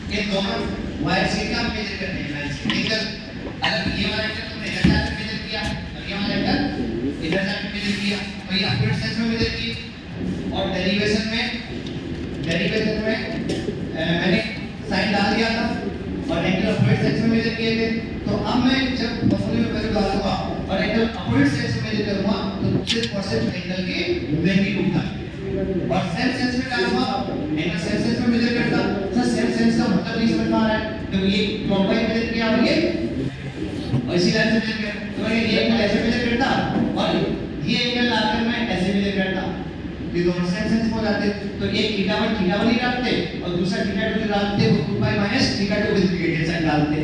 इन दोनों वायर से का मेजर करते हैं लाइन से एंगल। अगर ये वाला एंगल तुमने इधर जाकर मेजर किया और ये वाला एंगल इधर जाकर मेजर किया तो ये अपवर्ड सेंस में मेजर किए और डेरिवेशन में मैंने साइन डाल दिया था और एंगल अपवर्ड सेंस में मेजर किए थे। तो अब मैं जब फॉर्मूले में वैल्यू डालूंगा और एंगल अपवर्ड सेंस में मेजर करूंगा तो सिर्फ और सिर्फ एंगल के मैग्नीट्यूड था और सेल्फ सेंस में डालूंगा एंगल सेल्फ सेंस में मेजर करता। सर सेल्फ सेंस का मतलब नहीं समझ में आ रहा है तो ये क्लॉकवाइज मेजर किया और इसी लाइन से मेजर किया तो ये एंगल ऐसे मेजर करता और ये एंगल लाकर मैं ऐसे मेजर करता। ये दोनों सेल्फ सेंस हो जाते तो एक θ1 ही डालते और दूसरा θ2 जो डालते वो 2 pi minus θ2 with negative sign डालते।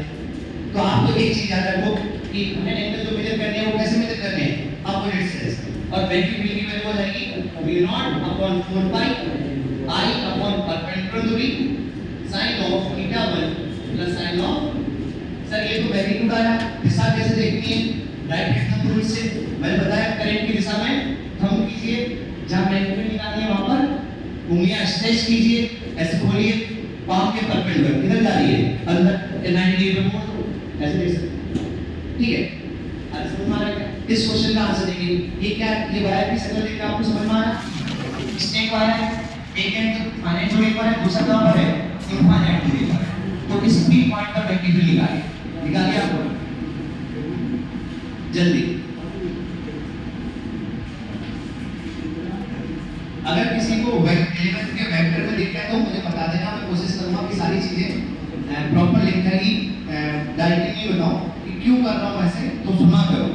तो आपको एक चीज याद रखो कि हमें एंगल जो मेजर करने हैं वो कैसे मेजर करने हैं अपोजिट सेंस और मैग्नीट्यूड की वैल्यू हो जाएगी v0 upon 4 pi I upon perpendicular दूरी sin of θ1 plus sin of. Sir ये तो मैग्नीट्यूड आया, दिशा कैसे देखनी है राइट हैंड थंब रूल से मैंने बताया करंट की दिशा में थंब कीजिए जहां मैग्नीट्यूड निकालनी है वहां पर उंगलियां स्ट्रेच कीजिए ऐसे खोलिए पाम के परपेंडिकुलर इधर जा रही है अंदर 90 डिग्री पे मोड़ दो ऐसे देख सकते ठीक है। आज समझ में आ रहा है इस क्वेश्चन का आंसर देखिए ये क्या ये वायर की शक्ल देख के आपको समझ में आ रहा स्नेक वायर है एक एंड फाइनाइट दूरी पर है दूसरा कहां पर है इनफाइनाइट दूरी पर है तो इस पी पॉइंट पर मैग्नीट्यूड निकालिए आपको जल्दी। अगर किसी को एलिमेंट के वेक्टर में दिखता है तो मुझे बता देना, मैं कोशिश करूंगा कि सारी चीजें प्रॉपर लिखकर ही डायरेक्टली नहीं बताऊं कि क्यों कर रहा हूं ऐसे तो सुना करो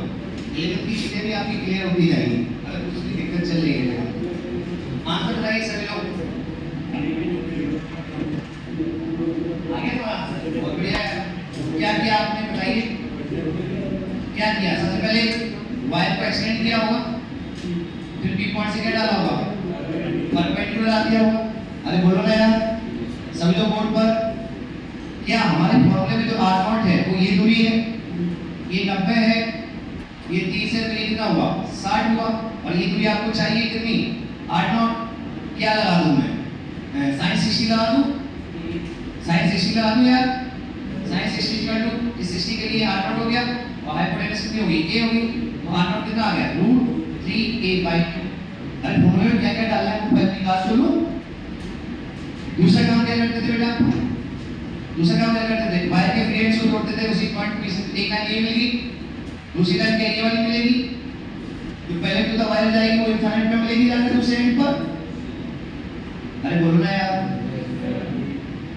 एलिमेंट की चीजें भी आपकी क्लियर होती जाएगी अगर कुछ भी दिक्कत चल रही है। आंसर बताइए सभी लोग आगे तो आंसर बहुत बढ़िया है। क्या किया आपने बताइए क्या किया सबसे पहले वायर को एक्सटेंड किया होगा फिर बी पॉइंट से क्या डाला होगा परपेंडिकुलर आ दिया होगा। अरे बोलो ना यार सभी लोग बोर्ड पर क्या हमारे फॉर्मूले में जो r0 है वो ये दूरी है ये 90 है ये 30 है तो ये कितना हुआ 60 हुआ और ये दूरी आपको चाहिए कितनी 8 क्या लगा दूं मैं sin 60 लगा दूं sin 60 लगा दूं यार sin 60 कर लूं इस 60 के लिए 8 हो गया और हाइपोटेनस कितनी होगी a होगी तो 8 कितना आ गया √3a/2। अरे फॉर्मूले में क्या क्या डालना है पहले निकाल तो लो। दूसरा काम क्या करते थे बेटा दूसरा काम क्या करते थे वायर के फ्री एंड्स को जोड़ते थे उसी पॉइंट पे एक लाइन ये मिलेगी दूसरी लाइन क्या ये वाली मिलेगी तो पहले तो वायर जाएगी वो इनफाइनाइट में मिलेगी जाकर दूसरे एंड पर। अरे बोलो ना यार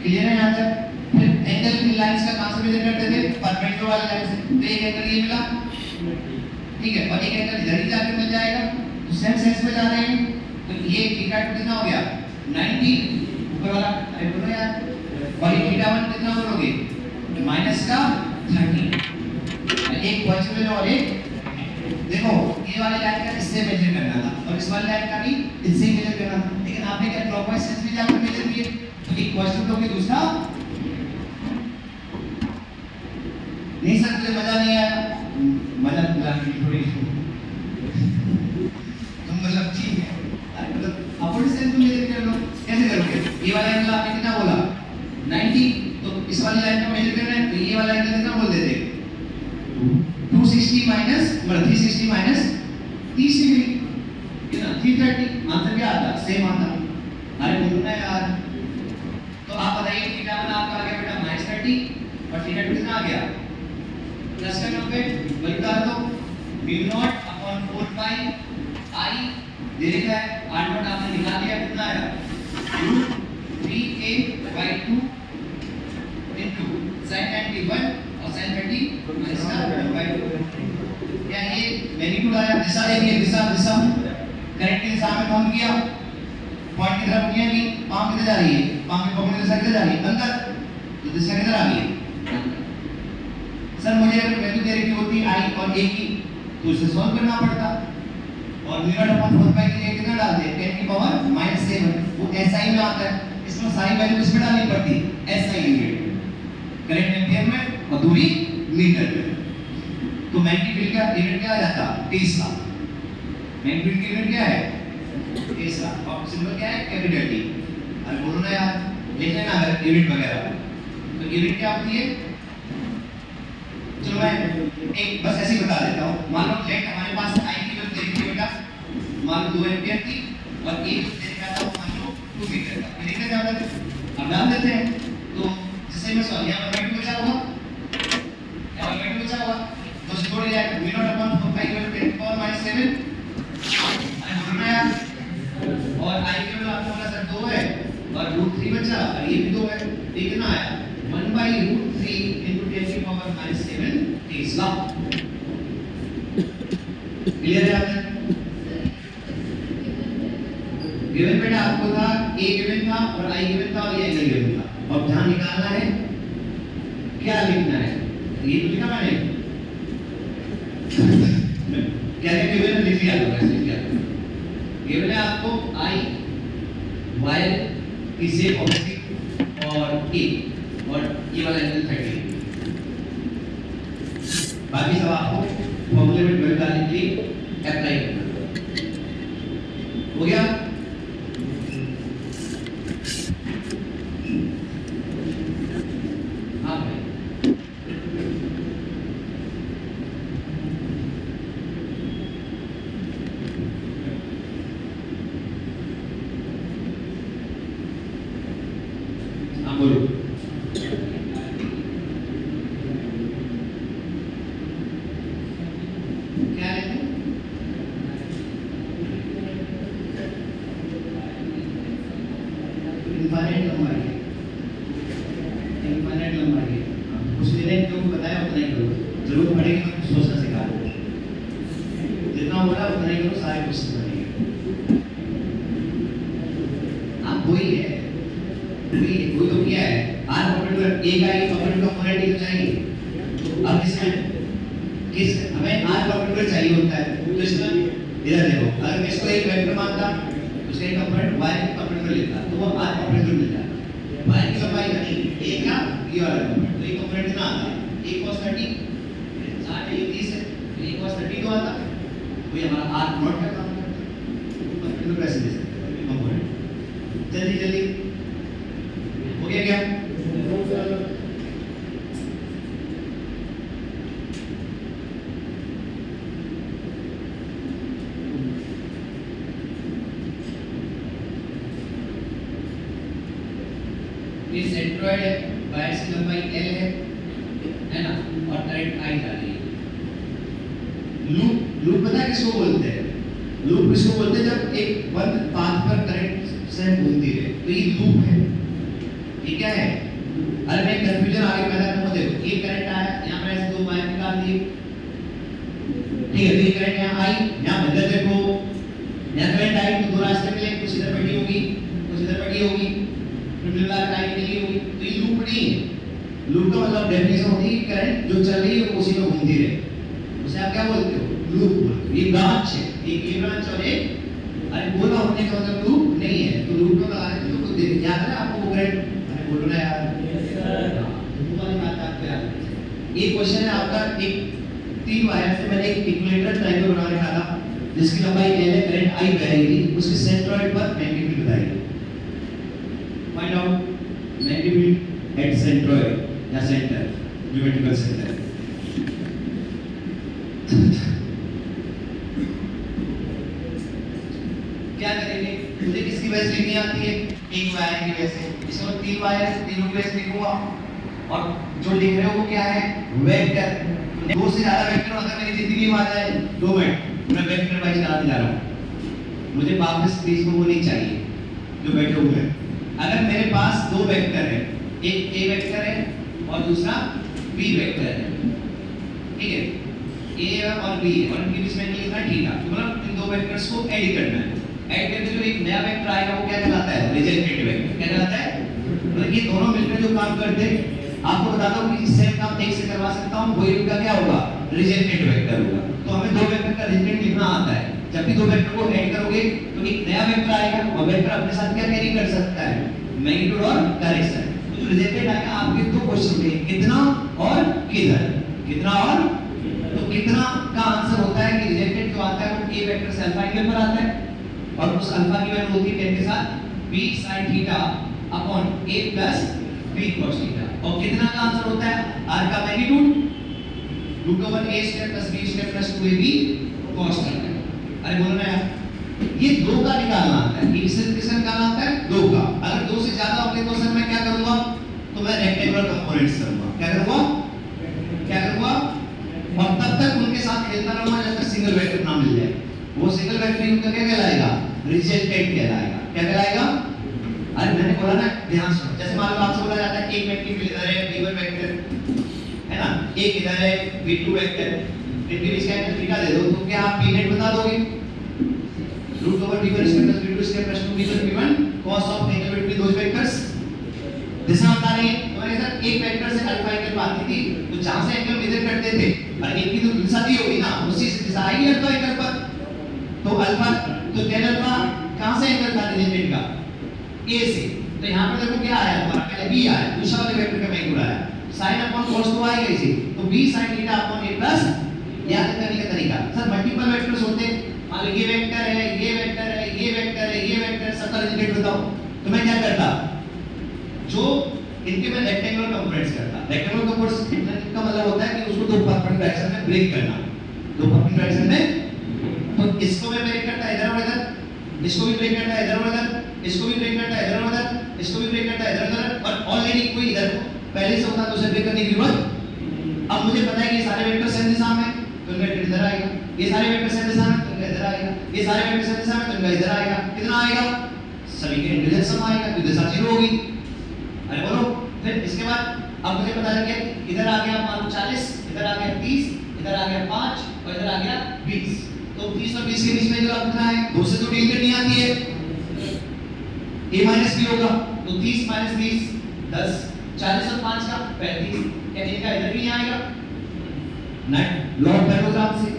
क्लियर है यहाँ तक। फिर एंगल की लाइंस का कहां से मेजर करते थे परपेंडिकुलर वाली लाइन से तो एक एंगल ये मिला ठीक है और एक एंगल इधर ही जाकर मिल जाएगा तो सेम सेंस में जा रहे हैं तो ये θ2 कितना हो गया 90 ऊपर वाला अरे बोलो यार और ये θ1 कितना बोलोगे माइनस का 30 एक पॉजिटिव और एक देखो ये वाली लाइन का इससे मेजर करना था और इस वाली लाइन का भी इससे ही मेजर करना था लेकिन आपने क्या क्लॉकवाइज सेंस में जाकर मेजर किए तो एक पॉजिटिव लोगे दूसरा नहीं सर मुझे मजा नहीं आया मजा दिलाने थोड़ी तुम मतलब ठीक है मतलब अपोजिट सेंस में मेजर कर लो कैसे करोगे ये वाला एंगल आपने कितना बोला 90 तो इस वाली लाइन को मेजर करना है तो ये वाला एंगल कितना बोल देते 260 माइनस 360 माइनस 30 डिग्री कितना 330 आंसर क्या आता सेम आता। अरे बोलो ना यार तो आप बताइए θ1 आपका आ गया बेटा -30 और θ2 कितना आ गया प्लस का 90 वही डाल दो v0 अपॉन 4 पाई I दे रखा है r0 आपने निकाल लिया कितना आया √3a/2 इनटू sin 91 और sin 30 माइनस का 2 क्या ये मैग्नीट्यूड आया। दिशा देखिए दिशा दिशा करंट की दिशा में काम किया पॉइंट की तरफ किया कि पाम किधर जा रही है पाम की पकड़ दिशा किधर जा रही है अंदर तो दिशा किधर आ रही है। सर मुझे अगर वैल्यू दे रखी होती I और a की तो इसे सॉल्व करना पड़ता और v0/4 पाई के लिए कितना डालते हैं 10 की पावर -7 वो SI में आता है इसमें सारी वैल्यू किसमें डालनी पड़ती SI यूनिट करंट एम्पीयर में और दूरी मीटर में तो मैग्नीट्यूड का यूनिट क्या आ जाता टेस्ला मैग्नीट्यूड की यूनिट क्या है टेस्ला और सिंबल क्या है कैपिटल T। अरे बोलो ना यार लिख लेना अगर यूनिट वगैरह तो यूनिट क्या होती है? चलो मैं एक बस ऐसे ही बता देता हूँ। मान लो लेट हमारे पास आई की वैल्यू दे दी बेटा, मान लो 2 एम्पियर थी और ए जो दे रखा था वो मान लो 2 मीटर था। लिखते क्या होता है? अब डाल देते हैं। तो जिससे मैं सॉल्व यहाँ पर 2 बचा होगा, यहाँ पर 2 बचा होगा, तो से जोड़ जाएगा v not upon 4 i equal to 10 power minus 7 अरे बोलना यार। और i की वैल्यू आपको बोला सर 2 है और √3 बचा और ये भी 2 है, ये कितना आया? 1/√3 into 10 की पावर माइनस 7 टेस्ला। क्लियर है आपने? गिवन बेटा आपको था a गिवन था और i गिवन था और ये एंगल गिवन था। अब ध्यान निकालना है, क्या लिखना है? ये तो लिखा मैंने, क्या है गिवन है? लिख लिया तो ऐसे लिख लिया। गिवन है आपको i y की शेप ऑब्जेक्ट और a और ये वाला एंगल 30। बाकी सब आपको फॉर्मूले में ड्राइव करने के लिए अप्लाई करना हो गया। हाँ भाई हाँ बोलो। इनफाइनाइट लंबाई है, इनफाइनाइट लंबाई है। कुछ दिन जो बताया उतना ही करो, जरूरत पड़ेगी तो कुछ सोचना सिखा दो, जितना हो रहा है उतना ही करो, सारे कुछ बनेंगे। आप वही है, वही तो क्या है? आर पर्टिकुलर ए का एक पर्टिकुलर क्वांटिटी तो चाहिए। अब किस हमें आर पर्टिकुलर चाहिए होता है, तो इसमें इधर देखो, अगर मैं इसको एक वेक्टर मानता उसका एक कंपोनेंट y के कंपोनेंट लेता तो वो r कंपोनेंट मिल जाता। y की लंबाई नहीं a का ये वाला कंपोनेंट, तो ये कंपोनेंट कितना आता है? a cos 30 60 ये 30 है, तो a cos 30 तो आता, वही हमारा r नॉट का काम करता है। कंपोनेंट को कैसे दे सकते हैं कंपोनेंट? जल्दी जल्दी हो गया क्या? ये सेंट्रॉइड है, वायर की लंबाई L है ना, और करंट I जा रही है। लूप पता है किसको बोलते हैं? लूप किसको बोलते हैं? जब एक बंद पाथ पर करंट से घूमती है तो ये लूप है। ये क्या है? अरे मैं कंफ्यूजन आगे पैदा करूंगा। देखो ये करंट आया, यहाँ पर ऐसे 2 वायर निकाल दिए, ठीक है, तो ये करंट यहाँ आई, यहाँ बदल देखो, यहाँ करंट आई तो 2 रास्ते मिले, कुछ इधर बटी होगी कुछ इधर बटी होगी, मिला लाइन नहीं होगी, तो ये लूप नहीं है। लूप का मतलब डेफिनेशन होती है करंट जो चल रही है उसी में घूमती रहे, उसे आप क्या बोलते हो? लूप बोलते हो। ये ब्रांच है, एक ये ब्रांच और एक, अरे बोला होने का मतलब लूप नहीं है, तो लूप में लगाने के लिए कुछ देख याद है आपको वो करंट? अरे बोलो ना यार, लूप वाली बात आपको याद है। ये क्वेश्चन है आपका, एक 3 वायर से मैंने एक इक्विलेटरल ट्रायंगल बना रखा था जिसकी लंबाई L है, करंट I बह रही थी, उसके सेंट्रॉइड पर मैग्नीट्यूड बताइए। Find out magnitude at centroid या center, geometrical center। क्या करेंगे? मुझे किसकी वजह से लिखनी आती है? एक वायर की वजह से। इसमें 3 वायर है, तीनों की वजह से लिखूंगा। और जो लिख रहे हो वो क्या है? वेक्टर। 2 से ज्यादा वेक्टर अगर मेरी जिंदगी में आ जाए 2 मिनट, मैं वेक्टर वाइज कराने जा रहा हूँ। मुझे वापस बीच में वो नहीं चाहिए जो बैठे हुए हैं। अगर मेरे पास 2 वेक्टर है, एक a वेक्टर है और दूसरा b वेक्टर है, ठीक है, a और b है और इनके बीच में लिखना थीटा, तो मतलब इन 2 वेक्टर्स को ऐड करना है। ऐड करके जो एक नया वेक्टर आएगा वो क्या कहलाता है? Resultant vector. क्या कहलाता है? मतलब ये दोनों मिलकर जो काम करते हैं, आपको बताता हूँ कि सेम काम एक से करवा सकता हूँ, वही उनका क्या होगा? रिजल्टेंट वेक्टर होगा। तो हमें 2 वेक्टर का रिजल्टेंट लिखना आता है। जब भी 2 वेक्टर को ऐड करोगे तो एक नया वेक्टर आएगा, वो वेक्टर अपने साथ क्या कैरी कर सकता है? मैग्नीट्यूड और डायरेक्शन। तो जो रिजल्टेंट आएगा आपके 2 क्वेश्चन होंगे, कितना और किधर, कितना और, तो कितना का आंसर होता है कि रिजल्टेंट जो आता है वो a वेक्टर से अल्फा एंगल पर आता है और उस अल्फा की वैल्यू होती है 10 के साथ b sin theta upon a plus b cos theta. और कितना का आंसर होता है? r का magnitude √a² + b² + 2ab cos theta. अरे बोलो ना यार, ये 2 का निकालना आता है, एक से किसका निकालना आता है? 2 का। अगर 2 से ज्यादा होंगे तो सर मैं क्या करूंगा? तो मैं रेक्टेंगुलर कंपोनेंट्स करूंगा। क्या करूंगा? और तब तक उनके साथ खेलता रहूंगा जब तक सिंगल वेक्टर ना मिल जाए। वो सिंगल वेक्टर उनका क्या कहलाएगा? रिजल्टेंट कहलाएगा। क्या कहलाएगा? अरे मैंने बोला ना, ध्यान सुनो। जैसे मान लो आपसे बोला जाता है एक वेक्टर इधर है v1 वेक्टर है ना, एक इधर है v2 वेक्टर, इनके बीच का एंगल थीटा दे दो, तो क्या आप p नेट बता दोगे? √v1² + v2² + 2v1 cos of angle between those vectors. दिशा बता रही है तुम्हारे साथ, एक वेक्टर से अल्फा एंगल पाती थी, तो जहां से एंगल मेजर करते थे और इनकी तो दिशा दी होगी ना, उसी से दिशा आएगी अल्फा एंगल पर। तो अल्फा तो tan अल्फा कहां से एंगल था टेंजेंट का? a से। तो यहां पे देखो क्या आया हमारा, पहले b आया, दूसरा वाले वेक्टर का मैग्नीट्यूड आया, sin अपॉन cos तो आएगा इसे, तो b sin theta upon a plus. याद करने का तरीका सर, मल्टीपल वेक्टर्स होते हैं, मान लो ये वेक्टर है, ये वेक्टर है, ये वेक्टर है, ये वेक्टर, सबका रिजल्ट बताओ। तो मैं क्या करता, जो इनके में रेक्टेंगुलर कंपोनेंट्स करता। रेक्टेंगुलर कंपोनेंट्स का मतलब होता है कि उसको दो परपेंडिकुलर डायरेक्शन में ब्रेक करना, दो परपेंडिकुलर डायरेक्शन में। तो इसको मैं ब्रेक करता है इधर और इधर, इसको भी ब्रेक करता है इधर और इधर, इसको भी ब्रेक करता है इधर और इधर, इसको भी ब्रेक करता है इधर और इधर, और ऑलरेडी कोई इधर पहले से होता तो उसे ब्रेक करने की जरूरत। अब मुझे पता है कि ये सारे वेक्टर सेम दिशा में, तो इनका इधर आएगा, ये सारे वेक्टर सेम दिशा में, तो इनका इधर आएगा, ये सारे वेक्टर सेम दिशा में, तो इनका इधर आएगा। कितना आएगा? सभी के इंटीग्रल सम आएगा, तो दिशा 0 होगी। अरे बोलो, फिर इसके बाद अब मुझे पता लग गया इधर आ गया मान लो 40, इधर आ गया 30, इधर आ गया 5 और इधर आ गया 20। तो 30 और 20 के बीच में जो कितना है, 2 से तो डील करनी आती है, a माइनस b होगा, तो 30 माइनस 20 10, 40 और 5 का 35। क्या इनका इधर भी आएगा? नहीं, लॉग पैरेललोग्राम से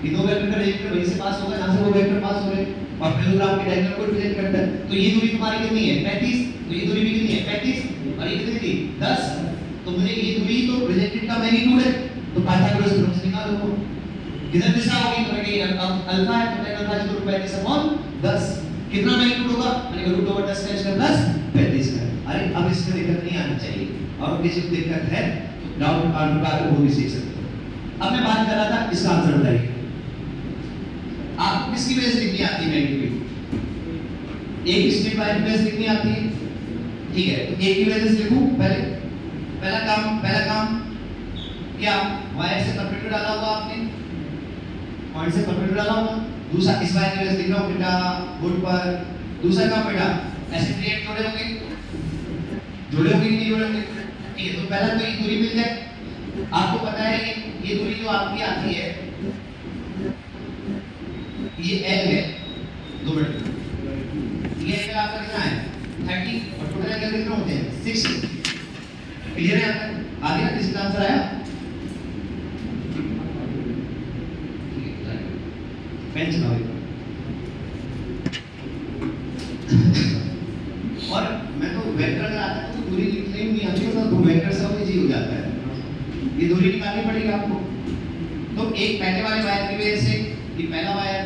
ये दो वेक्टर का रेडियस वहीं से पास होगा जहां से वो वेक्टर पास हो रहे हैं, और पैरेललोग्राम के डायगोनल को रिप्रेजेंट करता है। तो ये दूरी तुम्हारी कितनी है? 35। तो ये दूरी भी कितनी है? 35। और ये कितनी थी? 10। तो मुझे ये दूरी तो रिजल्टेंट का मैग्नीट्यूड है, तो पाइथागोरस थ्योरम से निकाल लो। किधर दिशा होगी? तो ये अल्फा है, तो tan अल्फा इक्वल टू 35/10। कितना मैग्नीट्यूड होगा? मैंने कहा √10² + 35 का। अरे अब इसमें दिक्कत नहीं आनी चाहिए, और किसी को दिक्कत है तो डाउट आकर वो भी सीख सकते हो। अब मैं बात कर रहा था, इसका आंसर बताइए। आपको किसकी वजह से लिखनी आती है मैग्नीट्यूड? एक स्ट्रेट लाइन की वजह से लिखनी आती है, ठीक है। तो एक की वजह से लिखूं पहले। पहला काम क्या? वायर से परपेंडिकुलर डाला होगा आपने, पॉइंट से परपेंडिकुलर डाला होगा। दूसरा इस वायर की वजह से लिख रहा हूं बेटा बोर्ड पर। दूसरा काम बेटा एसिड जोड़े होंगे कि नहीं जोड़े होंगे? ठीक है, तो पहला तो ये दूरी मिल जाए। आपको पता है ये दूरी जो आपकी आती है ये L है, 2 मिनट। ये एंगल आपका कितना है? 30, और टोटल एंगल कितना होते हैं? 60। क्लियर है? आगे का किसका आंसर आया? पेन चलाओ। और मैं तो वेक्टर अगर आता है तो दूरी लिखने ही नहीं आती, तो दो वेक्टर सब इजी हो जाता है। ये दूरी निकालनी पड़ेगी आपको। तो एक पहले वाले वायर की वजह से ये पहला वायर,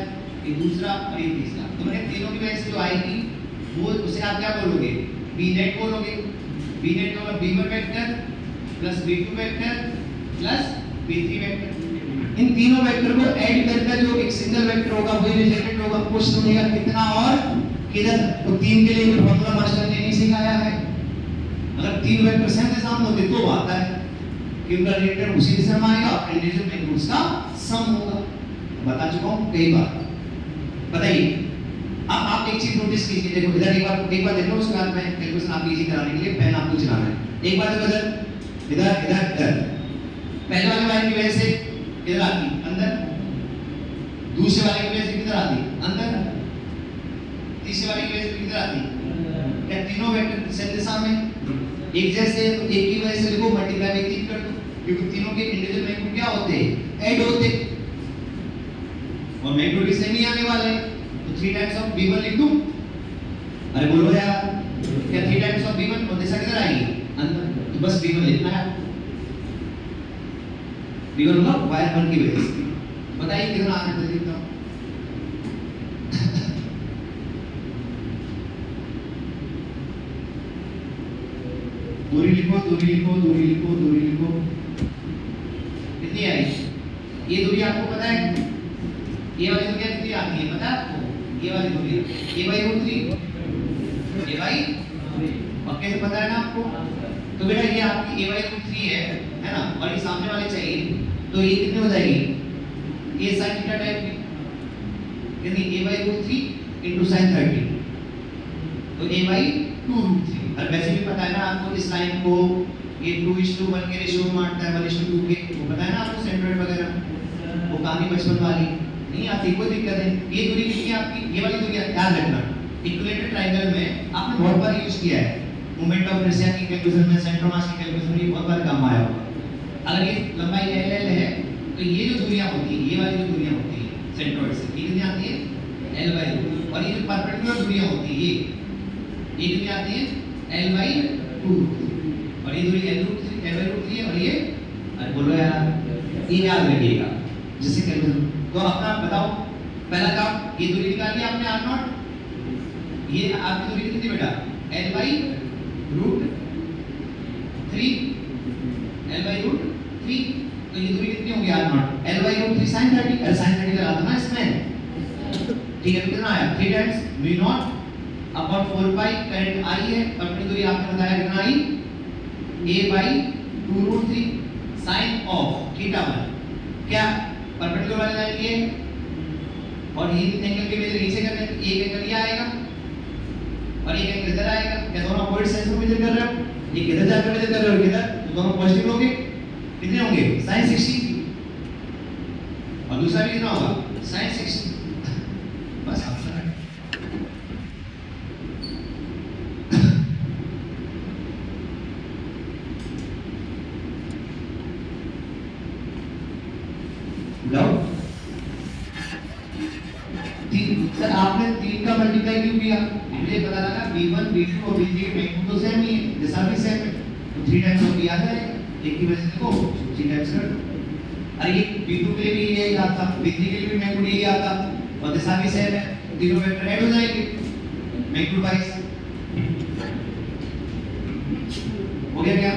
ये दूसरा और ये तीसरा, तो मैंने तीनों की वजह से जो आएगी वो उसे आप क्या बोलोगे? b नेट बोलोगे। b नेट का मतलब b1 vector plus b2 vector plus b3 vector. इन तीनों वेक्टर को ऐड करके जो एक सिंगल वेक्टर होगा वही रिजल्टेंट होगा। क्वेश्चन होगा कितना और किधर। तो 3 के लिए फॉर्मूला मास्टर ने नहीं सिखाया है। अगर 3 वेक्टर सेम दिशा में होते तो आता है कि उनका रिजल्टेंट उसी दिशा में आएगा और इंडिविजुअल मैग्नीट्यूड्स का सम होगा। बता चुका हूं कई बार। बताइए, अब आप एक चीज नोटिस कीजिए, देखो इधर एक बार देख लो, उसके बाद मैं कैलकुलेशन आपकी इजी कराने के लिए पेन आपको चलाना है। एक बार देखो इधर पहले वाले वायर की वजह से इधर आती अंदर, दूसरे वाले की वजह से किधर आती अंदर, तीसरे वाले की वजह से किधर आती। क्या तीनों वेक्टर सेम दिशा में एक जैसे? तो एक की वजह से लिखो मल्टीप्लाई बाय 3 कर दो, क्योंकि तीनों के इंडिविजुअल मैग्नीट्यूड क्या होते हैं? ऐड होते, और मैग्नीट्यूड सेम ही आने वाले हैं। तो 3 टाइम्स ऑफ b1 लिख दूं? अरे बोलो यार, क्या 3 टाइम्स ऑफ b1 और दिशा किधर आएगी? अंदर। तो बस b1 लिखना है। b1 होगा वायर 1 की वजह से। बताइए कितना आने तक लिखता हूं? दूरी लिखो, दूरी लिखो, दूरी लिखो, दूरी लिखो। कितनी आई? ये दूरी आपको पता है? ये वाली दूरी कितनी आती है पता है आपको? ये वाली दूरी a/√3, पक्के से पता है ना आपको? तो बेटा ये आपकी a/√3 है ना, और ये सामने वाले चाहिए, तो ये कितनी हो जाएगी? ये sin थीटा टाइप की, यानी a/√3 into sin 30, तो a/2√3। और वैसे भी पता है ना आपको, इस लाइन को ये 2:1 के रेशियो में बांटता है, 1:2 के, वो पता है ना आपको सेंट्रोइड वगैरह, वो कहानी बचपन वाली नहीं आती, कोई दिक्कत नहीं। ये दूरी कितनी आपकी? ये वाली दूरी याद रखना। इक्विलेटरल ट्रायंगल में आपने बहुत बार यूज किया है, मोमेंट ऑफ इनर्शिया की कैलकुलेशन में, सेंटर ऑफ मास की कैलकुलेशन में, ये बहुत बार काम आया होगा। अगर ये लंबाई LL है, तो ये जो दूरियां होती है, ये वाली जो दूरियां होती है सेंट्रोइड से, ये कितनी आती है? L/2। और ये जो परपेंडिकुलर दूरियां होती है, ये कितनी आती है? L/2। और ये दूरी L/√3 है, और ये अरे बोलो यार, ये याद रखिएगा जैसे कैलकुलेशन। तो अपना बताओ, पहला काम, ये दूरी निकाल लिया आपने R0, ये आपकी दूरी कितनी बेटा? L/√3, L/√3, तो ये दूरी कितनी होगी R0? L/√3 sin 30, अरे sin 30 लगा दो ना इसमें, ठीक है? कितना आया? 3 times v0 upon 4 pi, current I है, और अपनी दूरी आपने बताया कितना आई? a/2√3 sin ऑफ θ1, क्या परपेंडिकुलर वाली लाइन ये, और ये एंगल के मेजर नीचे करने, एक एंगल ये आएगा और एक एंगल इधर आएगा, क्या दोनों अपोजिट साइड में मेजर कर रहे हो? ये किधर जाकर मेजर कर रहे हो, किधर, तो दोनों पॉजिटिव होंगे, कितने होंगे? sin 60, और दूसरा भी कितना होगा? sin 60। बस आंसर है। सर आपने 3 का मल्टीप्लाई क्यों किया? मुझे पता लगा b1 b2 और b3 के मैग्नीट्यूड तो सेम ही है, दिशा भी सेम है, तो 3 टाइम्स हो गया है, एक की वजह से देखो 3 टाइम्स कर दो। अरे ये b2 के लिए भी यही आता, b3 के लिए भी मैग्नीट्यूड यही आता, और दिशा भी सेम है, तीनों वेक्टर ऐड हो जाएंगे मैग्नीट्यूड वाइज। हो गया क्या?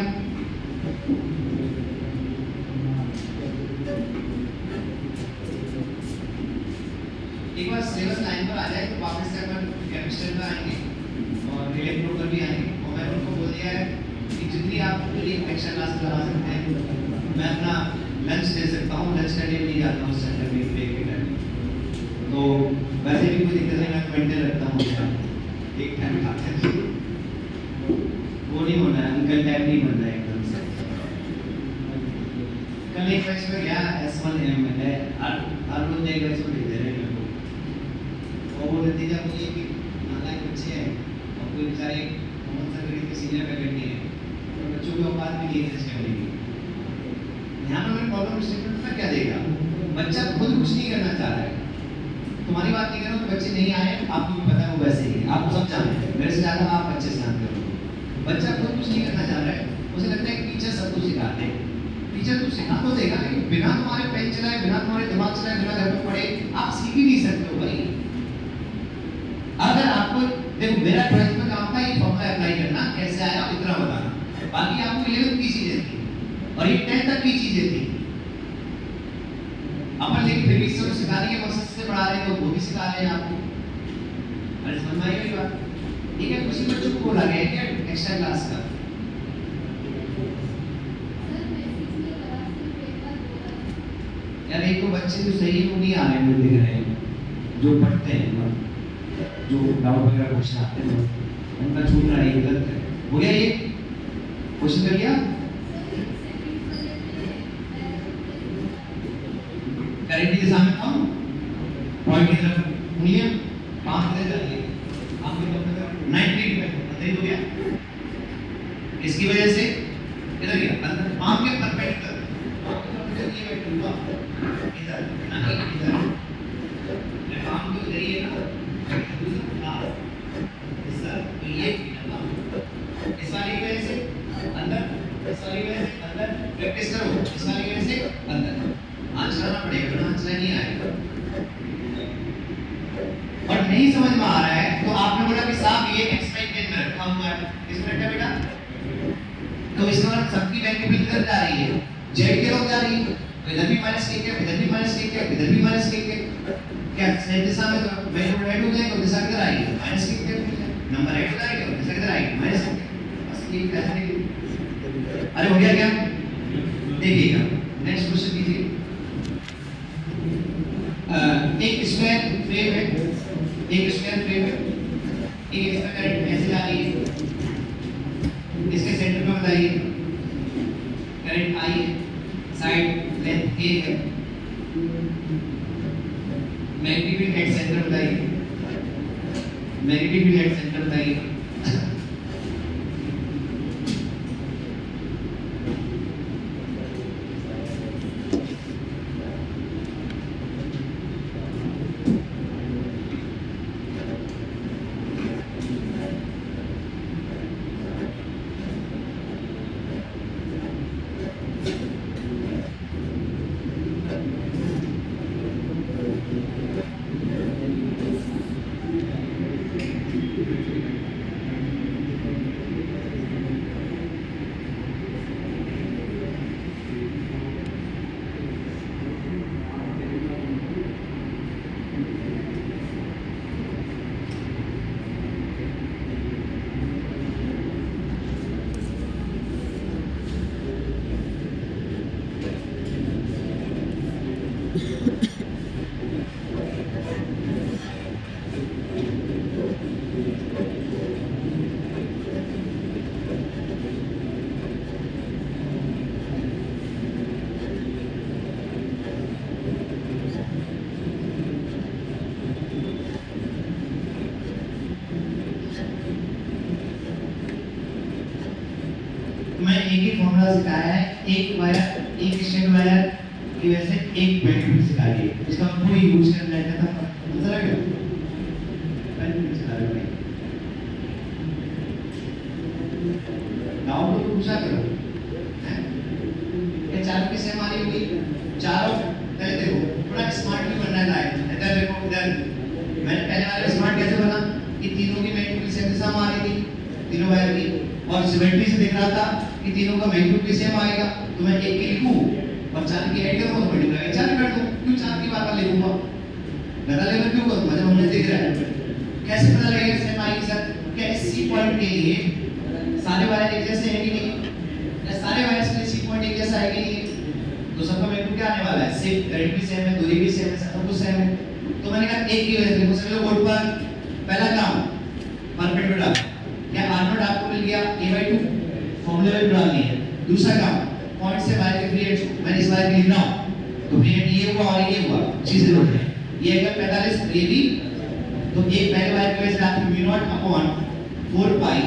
एक बार सिलेबस लाइन पर आ जाए तो वापस से अपन केमिस्ट्री में आएंगे और इलेक्ट्रो पर भी आएंगे, और मैंने उनको बोल दिया है कि जितनी आप एक एक्स्ट्रा क्लास लगा सकते हैं, मैं अपना लंच दे सकता हूँ, लंच करने भी नहीं जाता हूँ सेंटर में ब्रेक के टाइम, तो वैसे भी कोई दिक्कत नहीं, मैं मेंटेन रखता हूँ, एक टाइम खाता है, वो नहीं होना है, अंकल टाइम नहीं बनना है एकदम से। कल एक बैच में गया S1M है, हर रोज एक बैच में भेज दे रहे हैं, और वो नतीजा ये कि नालायक बच्चे हैं, और कोई बेचारे कॉमन सर्टिफिकेट के सीनियर फैकल्टी हैं, और बच्चों के औकात में नहीं टेस्ट करने की। यहाँ पर मैंने प्रॉब्लम स्टेटमेंट में क्या देगा? बच्चा खुद कुछ नहीं करना चाह रहा है, तुम्हारी बात नहीं कर रहा हूँ, तो बच्चे नहीं आए, आपको भी पता है वो वैसे ही, आप सब जानते हैं, मेरे से ज़्यादा आप बच्चे से जानते हो। बच्चा खुद कुछ नहीं करना चाह रहा है, उसे लगता है कि टीचर सब कुछ सिखाते हैं, टीचर तो सिखा तो देगा, लेकिन बिना तुम्हारे पेन चलाए, बिना तुम्हारे दिमाग चलाए, बिना घर में पढ़े आप सीख ही नहीं सकते हो भाई। अगर आपको देखो, मेरा 12th में काम था ये फॉर्मूला अप्लाई करना, कैसे आया इतना बताना, बाकी आपको 11th की चीजें थी और ये 10th तक की चीजें थी अपन, लेकिन फिर भी इसको सिखाने के मकसद से पढ़ा रहे हैं, तो वो भी सिखा रहे हैं आपको। अरे समझ में आई मेरी बात? ठीक है, कुछ बच्चों को बोला गया क्या एक्स्ट्रा क्लास का? यार एक तो बच्चे जो सही में नहीं आ रहे हैं, दिख रहे हैं, जो पढ़ते हैं, जो डाउट वगैरह क्वेश्चन आते हैं, उनका छूट रहा है, गलत है। हो गया ये क्वेश्चन कर लिया? करेक्ट दिशा में कौन पॉइंट की तरफ उंगलियां, पांव किधर जा रही है, आपके तरफ 90 डिग्री सही हो गया। इसकी वजह से किधर गया? अंदर पांव के परपेंडिकुलर, ये बैठूंगा इधर ना, इधर मैं पांव के उधर ही है ना, ये इस वाली की वजह से अंदर, इस वाली की वजह से अंदर, प्रैक्टिस करो, इस वाली की वजह से अंदर, आज करना पड़ेगा, वरना आज नहीं आएगा। और नहीं समझ में आ रहा है तो आपने बोला कि साहब ये एक्स वाई प्लेन में रखा हुआ है, इसमें रखा बेटा तो इसका मतलब सबकी मैग्नीट्यूड इधर जा रही है, जेड की ओर जा रही है, तो इधर भी माइनस के क्या, इधर भी माइनस के क्या, इधर भी माइनस के क्या, क्या सेम दिशा में तो मैग्नीट्यूड ऐड हो जाएगा, तो दिशा किधर आएगी, माइनस के क्या, नंबर ऐड हो जाएगा, दिशा किधर आएगी, माइनस के क्या। बस ये कैसे निकलेगी? अरे हो गया क्या? देखिएगा नेक्स्ट क्वेश्चन कीजिए। एक स्क्वायर फ्रेम है, एक स्क्वायर फ्रेम है, एक इसका करंट ऐसे जा रही है, इसके सेंटर पे बताइए करंट आई है, साइड लेंथ ए है, मैग्नीट्यूड एट सेंटर बताइए, मैग्नीट्यूड एट सेंटर बताइए। मैं एक ही फॉर्मूला सिखाया है, एक वायर, एक स्ट्रेट वायर की वजह से एक मैग्नीट्यूड सिखा दिए, इसका कोई यूज करना है था पता लगा मैग्नीट्यूड सिखा रहे हो डाउट तो पूछा करो हैं। ये चारों की सेम आ रही होगी, चारों पहले देखो थोड़ा स्मार्ट भी बनना है, इधर देखो इधर मैंने पहले वाले स्मार्ट कैसे बना कि तीनों की मैग्नीट्यूड सेम दिशा में आ रही थी, तीनों वायर की, और सिमेट्री से दिख रहा था कि तीनों का मैग्नीट्यूड भी सेम आएगा, तो मैं एक की लिखूं और चार की ऐड करूं तो मल्टीप्लाई चार कर दूं, क्यों चार की बार लिखूंगा, गधा लेवल क्यों करूंगा जब हमें दिख रहा है। कैसे पता लगेगा सेम आएगी सर? क्या इस सी पॉइंट के लिए सारे वायर एक जैसे हैं कि नहीं, या सारे वायर्स के लिए सी पॉइंट एक जैसा है कि नहीं, तो सबका मैग्नीट्यूड क्या आने वाला है, सिर्फ करंट भी सेम है, दूरी भी सेम है, सब कुछ सेम है। तो मैंने कहा एक की वजह से मुझे लोग बोर्ड पर पहला काम परपेंडिकुलर, क्या r0 आपको मिल गया a/2 फॉर्मूले में डाल दिए। दूसरा काम पॉइंट से वायर के फ्री एंड मैंने इस वायर के लिख रहा हूं, तो फ्री एंड ये हुआ और ये हुआ, चीजें नोट है, ये अगर 45 ये भी, तो एक पहले वायर की वजह से आपको μ0 अपॉन 4 पाई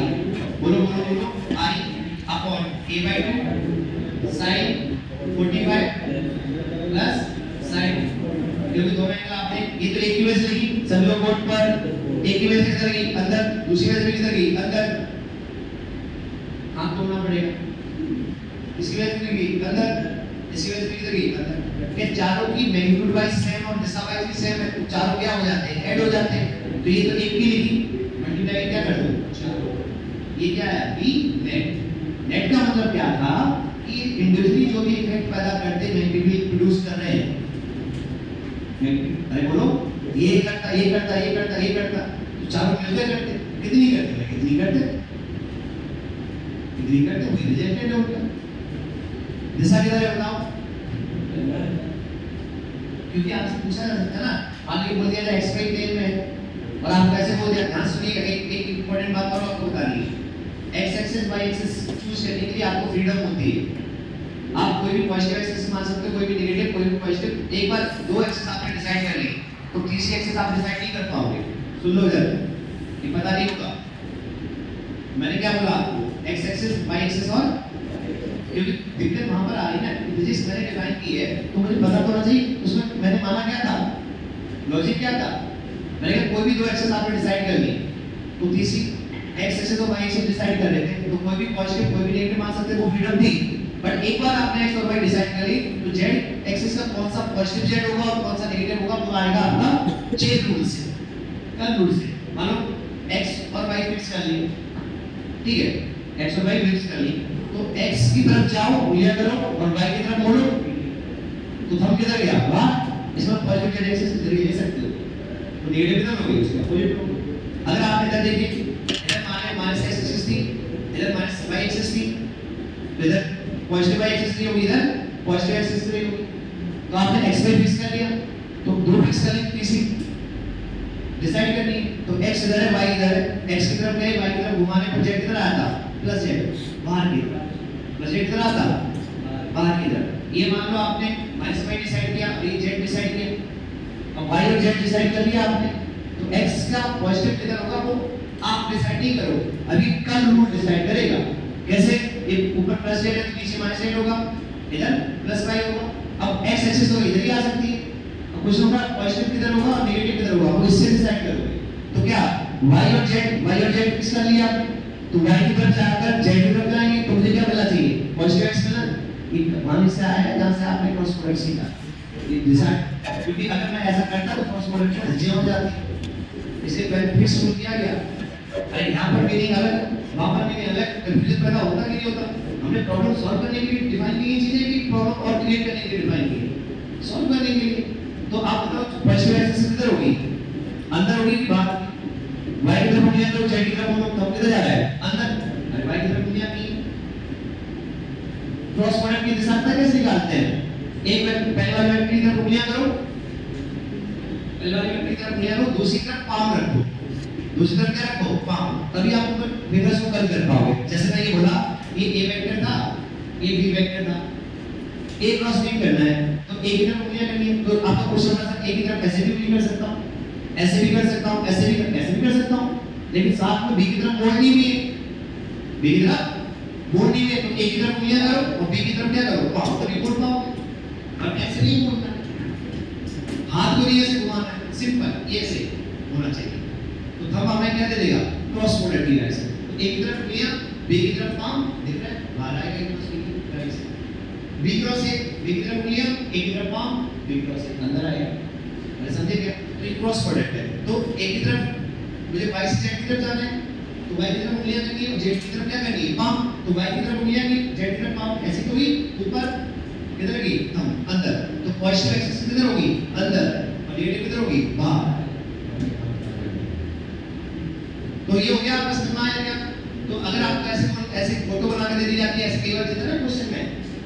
बोलो बोलो बोलो i upon a/2 sin 45 plus sin, क्योंकि दोनों एंगल आपने ये तो एक की वजह से लिखी, सभी लोग बोर्ड पर एक की वजह से किधर गई अंदर, दूसरी वजह से किधर गई अंदर, हाथ तोड़ना पड़ेगा, इसकी वजह से गई अंदर, इसकी वजह से किधर गई अंदर। ये चारों की मैग्नीट्यूड वाइज सेम और दिशा वाइज भी सेम है, तो चारों क्या हो जाते हैं, ऐड हो जाते हैं, तो ये तो एक की लिखी, मल्टीप्लाई क्या कर दो चारों, ये क्या है बी नेट। नेट का मतलब क्या था कि इंडिविजुअली जो भी इफेक्ट पैदा करते हैं मैग्नीट्यूड प्रोड्यूस कर रहे हैं, अरे बोलो ये करता ये करता ये करता ये करता, तो चारों मिलकर करते, कितनी करते, कितनी करते, कितनी करते, वही रिजेक्टेड है उनका। दिशा किधर है बताओ, क्योंकि आपसे पूछा जा सकता है ना, मान लीजिए बोल दिया जाए एक्स वाई प्लेन में, और आप कैसे बोल दिया, ध्यान सुनिएगा, एक इंपॉर्टेंट बात और आपको बता दी, X axis Y axis choose करने के लिए आपको फ्रीडम होती है, आप कोई भी पॉजिटिव एक्सिस मान सकते हो, कोई भी नेगेटिव, कोई भी पॉजिटिव। एक बार दो एक्सिस आपने डिसाइड कर ली, तो तीसरी एक्सिस आप डिसाइड नहीं कर पाओगे, सुन लो इधर, ये पता नहीं होगा मैंने क्या बोला, एक्स एक्सिस वाई एक्सिस, और क्योंकि दिक्कत वहां पर आ रही है ना, फिजिक्स मैंने डिफाइन की है तो मुझे पता तो होना चाहिए उसमें मैंने माना क्या था, लॉजिक क्या था, मैंने कहा कोई भी दो एक्सिस आपने डिसाइड कर ली, तो तीसरी एक्स एक्सिस और वाई एक्सिस डिसाइड कर लेते, तो कोई भी पॉजिटिव कोई भी नेगेटिव मान सकते, वो फ्रीडम थी। बट एक बार आपने एक्स और वाई डिसाइड कर ली, तो जेड एक्सिस का कौन सा पॉजिटिव जेड होगा और कौन सा नेगेटिव होगा, वो आएगा आपका चेन रूल से, कल रूल से। मानो एक्स और वाई फिक्स कर ली, ठीक है, एक्स और वाई फिक्स कर ली, तो x की तरफ जाओ, उंगलियां करो और y की तरफ मोड़ो, तो थंब किधर गया? बाहर। इसमें पॉजिटिव जेड एक्सिस इधर ले सकते हो, तो नेगेटिव किधर होगी? उसका पॉजिटिव। अगर आप इधर देखिए, इधर माइनस x एक्सिस थी, इधर माइनस y एक्सिस थी, तो इधर पॉजिटिव y एक्सिस नहीं होगी, इधर पॉजिटिव एक्सिस नहीं होगी। तो आपने x y फिक्स कर लिया, तो दो फिक्स कर लेंगे, तीसरी डिसाइड करनी है। तो x इधर है, y इधर है, x की तरफ गए, y की तरफ घुमाने पर z किधर आता? प्लस z, बाहर की तरफ। प्लस z किधर आता? बाहर की तरफ। ये मान लो आपने माइनस y डिसाइड किया और ये z डिसाइड किया। अब y और z डिसाइड कर लिया आपने, तो x का पॉजिटिव किधर होगा वो आप डिसाइड नहीं करो, अभी कल रूल डिसाइड करेगा। कैसे? ये ऊपर प्लस z है तो नीचे माइनस z होगा, इधर प्लस y होगा। अब x एक्सिस तो इधर ही आ सकती है, अब कुछ होगा पॉजिटिव किधर होगा और नेगेटिव किधर होगा, वो इससे डिसाइड करोगे। तो क्या y और z फिक्स कर लिया आपने, तो y की तरफ जाकर z की तरफ जाएंगे, तो मुझे क्या मिलना चाहिए? पॉजिटिव x मिलना। ये मान से आया जहां से आपने क्रॉस प्रोडक्ट सीखा, ये डिसाइड, क्योंकि अगर मैं ऐसा करता तो क्रॉस प्रोडक्ट की धज्जियां हो जाती। इसे पहले फिक्स रूल किया गया। अरे यहाँ पर मीनिंग अलग, वहां पर मीनिंग अलग, कंफ्यूजन पैदा होता कि नहीं होता? हमने प्रॉब्लम सॉल्व करने के लिए डिफाइन की चीजें कि प्रॉब्लम और क्रिएट करने के लिए डिफाइन की, सॉल्व करने के लिए। तो आप बताओ पॉजिटिव एक्सिस किधर होगी? अंदर होगी कि बाहर? y की तरफ मुड़िया तो z की तरफ हम लोग किधर जा रहा है? अंदर। अरे y की तरफ मुड़िया नहीं, क्रॉस प्रोडक्ट की दिशा कैसे निकालते हैं? एक वेक्टर पहले वाले वेक्टर की तरफ मुड़िया करो, पहले वाले वेक्टर की तरफ मुड़िया करो, दूसरी तरफ पाम रखो, दूसरी तरफ क्या रखो? पाम। तभी आप ऊपर फिगर्स को कल कर पाओगे। जैसे मैं ये बोला, ये a वेक्टर था, ये b वेक्टर था, a क्रॉस b करना है, तो a की तरफ मुड़िया करनी है। तो आपका क्वेश्चन होगा सर a की तरफ ऐसे भी कर सकता हूं, ऐसे भी कर सकता हूं, ऐसे भी कर सकता हूं, लेकिन साथ में b की तरफ मोड़नी भी है, b की तरफ मोड़नी है। तो a की तरफ मुड़िया करो और b की तरफ क्या करो? पाओ, तभी मोड़ पाओगे। और ऐसे नहीं मोड़ना, हाथ को नहीं ऐसे घुमाना है, सिंपल ये ऐसे होना चाहिए। तो थंब हमें क्या दे देगा? क्रॉस प्रोडक्ट की राइट से। तो a की तरफ मुड़िया, b की तरफ पाम, दिख रहा है? बाहर आएगा क्रॉस b की राइट से। b क्रॉस a, b की तरफ मुड़िया, a की तरफ पाम, b क्रॉस a अंदर आएगा। अरे समझे क्या? तो ये क्रॉस प्रोडक्ट है। तो a की तरफ मुझे y से z की तरफ जाना है, तो y की तरफ मुड़िया करनी है, z की तरफ क्या करनी है? पाम। तो y की तरफ मुड़िया की, z की तरफ पाम, ऐसे तो ही ऊपर किधर होगी? थंब अंदर। तो पॉजिटिव एक्सिस किधर होगी? अंदर, और नेगेटिव किधर होगी? बाहर। तो ये हो गया आपका समझ में आया क्या? तो अगर आपको ऐसे फोटो बना के दे दी जाती है, ऐसे कई बार देता है ना क्वेश्चन में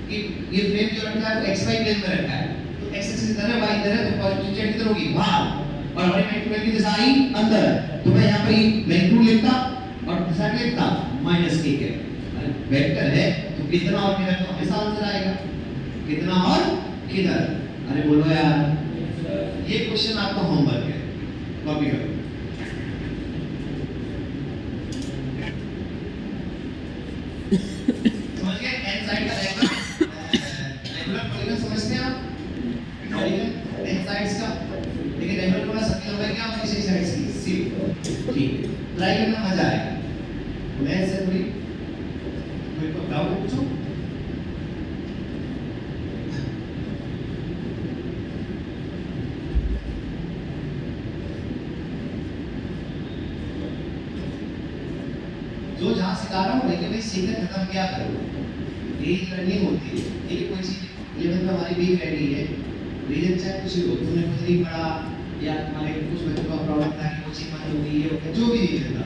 कि ये फ्रेम जो रखा है एक्स वाई प्लेन में रखा है, तो एक्स एक्सिस इधर है, वाई इधर है, तो पॉजिटिव जेड किधर होगी? बाहर, और हमारी मैग्नीट्यूड की दिशा आई अंदर। तो मैं यहाँ पर मैग्नीट्यूड लिखता और दिशा क्या लिखता? माइनस के। अरे वेक्टर है तो कितना और किधर, तो हमेशा आंसर आएगा कितना और किधर। अरे बोलो यार, ये क्वेश्चन आपका होमवर्क है, कॉपी करो। समझ गए? एन साइड का रेगुलर पॉलीगन समझते हैं आप? पॉलीगन एन साइड्स का, लेकिन रेगुलर थोड़ा सबकी लंबाई क्या होगी? इसी साइड्स की, सी। ठीक है, ट्राई करना, मजा आएगा। मैं से कोई को डाउट पूछो। जो जहाँ सिखा रहा हूँ लेकिन भाई सीखकर खत्म क्या करो, यही लर्निंग होती है। ये कोई चीज 11th में हमारी बीक रह गई है, रीजन चाहे कुछ भी हो, तुमने कुछ नहीं पढ़ा या तुम्हारे कुछ बच्चों का प्रॉब्लम था कि कोचिंग बंद हो गई, ये हो गया, जो भी रीजन था,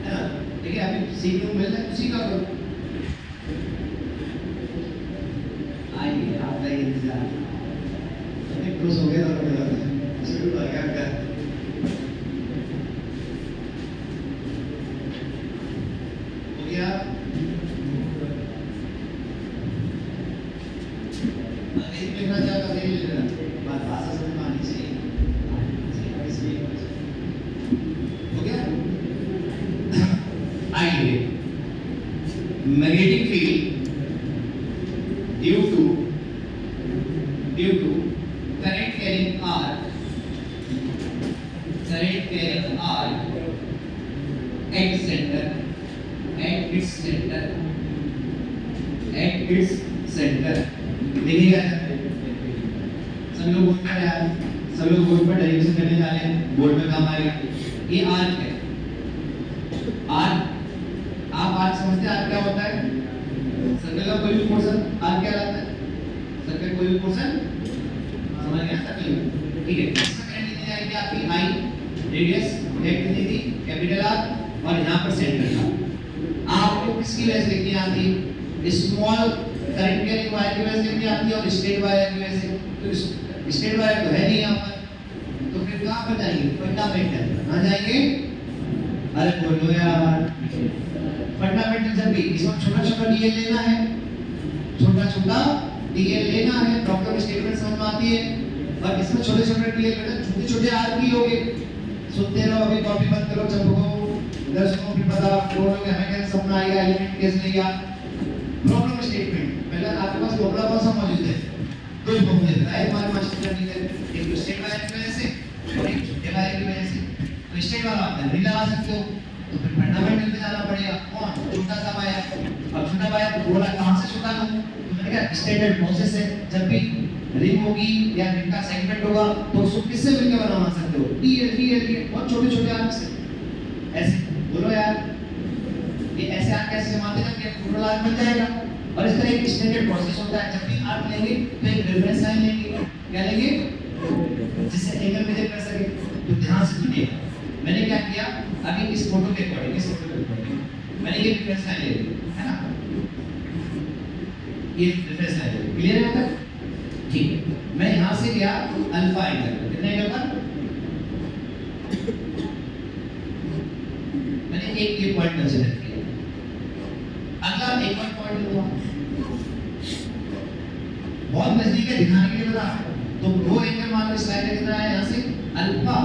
है ना, लेकिन अभी सीखने को मिल रहा है, उसी का करो। आइए आपका इंतजार, सबने खुश हो गए तो शुरू हो गया आपका। Magnetic field due to current carrying R at its center देखिएगा सभी लोग बोर्ड पर यार, सभी लोग बोर्ड पर डेरिवेशन करने जा रहे हैं, बोर्ड में काम आएगा। ये आर्क है, आर्क आप आर्क समझते हैं? आर्क क्या होता है? का कोई भी पोर्शन आर कहलाता है, सर्कल कोई भी पोर्शन, समझ गया सर्कल, ठीक है। इसका करंट कितनी जाएगी आपकी आई, रेडियस हेड कितनी थी कैपिटल आर, और यहाँ पर सेंटर था। आपको किसकी वजह से लिखनी आती है, स्मॉल करंट कैरिंग वायर की वजह से लिखनी आती है और स्ट्रेट वायर की वजह से। तो स्ट्रेट वायर तो है नहीं यहाँ पर, तो फिर कहाँ पर जाएंगे, फंडामेंटल, कहाँ जाएंगे, अरे बोलो यार, फंडामेंटल जब भी इसमें छोटा छोटा डीएल लेना है, छोटा छोटा डीएल लेना है, प्रॉब्लम स्टेटमेंट समझ में आती है, और इसमें छोटे छोटे डीएल बेटा छोटे छोटे आर की होंगे। सुनते रहो, अभी कॉपी बंद करो, चपको दर्शकों को पता बोलोगे हमें कैसे समझ आएगा, एलिमेंट कैसे लेगा। प्रॉब्लम स्टेटमेंट पहले आपके पास फॉर्मूला कौन सा मौजूद है, दो फॉर्मूले है हमारे मास्टर करने के, एक तो स्ट्रेट वायर की वजह से और एक छोटे वायर की वजह से। तो स्ट्रेट वाला आप नहीं लगा सकते हो, तो फिर फंडामेंटल पे जाना पड़ेगा, कौन, छोटा सा वायर। अब छोटा वायर बोला कहां से छोटा लूं, तो मैंने कहा स्टैंडर्ड प्रोसेस है, जब भी रिंग होगी या रिंग का सेगमेंट होगा तो उसको किससे मिलकर बना सकते हो, डीएल डीएल बहुत छोटे छोटे आर्क से, ऐसे बोलो यार, ये ऐसे आर्क कैसे जमाते हैं कि टोटल आर्क बन जाएगा। और इसका एक स्टैंडर्ड प्रोसेस होता है, जब भी आर्क लेंगे तो एक रेफरेंस लाइन लेंगे, क्या लेंगे, जिससे एंगल मेजर कर सके। तो ध्यान से सुनिए, मैंने क्या किया, अभी इस फोटो के अकॉर्डिंग, इस फोटो के अकॉर्डिंग मैंने ये रेफरेंस लाइन ले ली है ना, ये रेफरेंस लाइन ले ली, क्लियर है तक, ठीक है। मैं यहां से गया अल्फा एंगल, कितने एंगल पर, मैंने एक ये पॉइंट कंसीडर किया, अगला एक और पॉइंट लूंगा, बहुत नजदीक है दिखाने के लिए बता। तो दो एंगल मान लो, इस लाइन का कितना है यहां से अल्फा,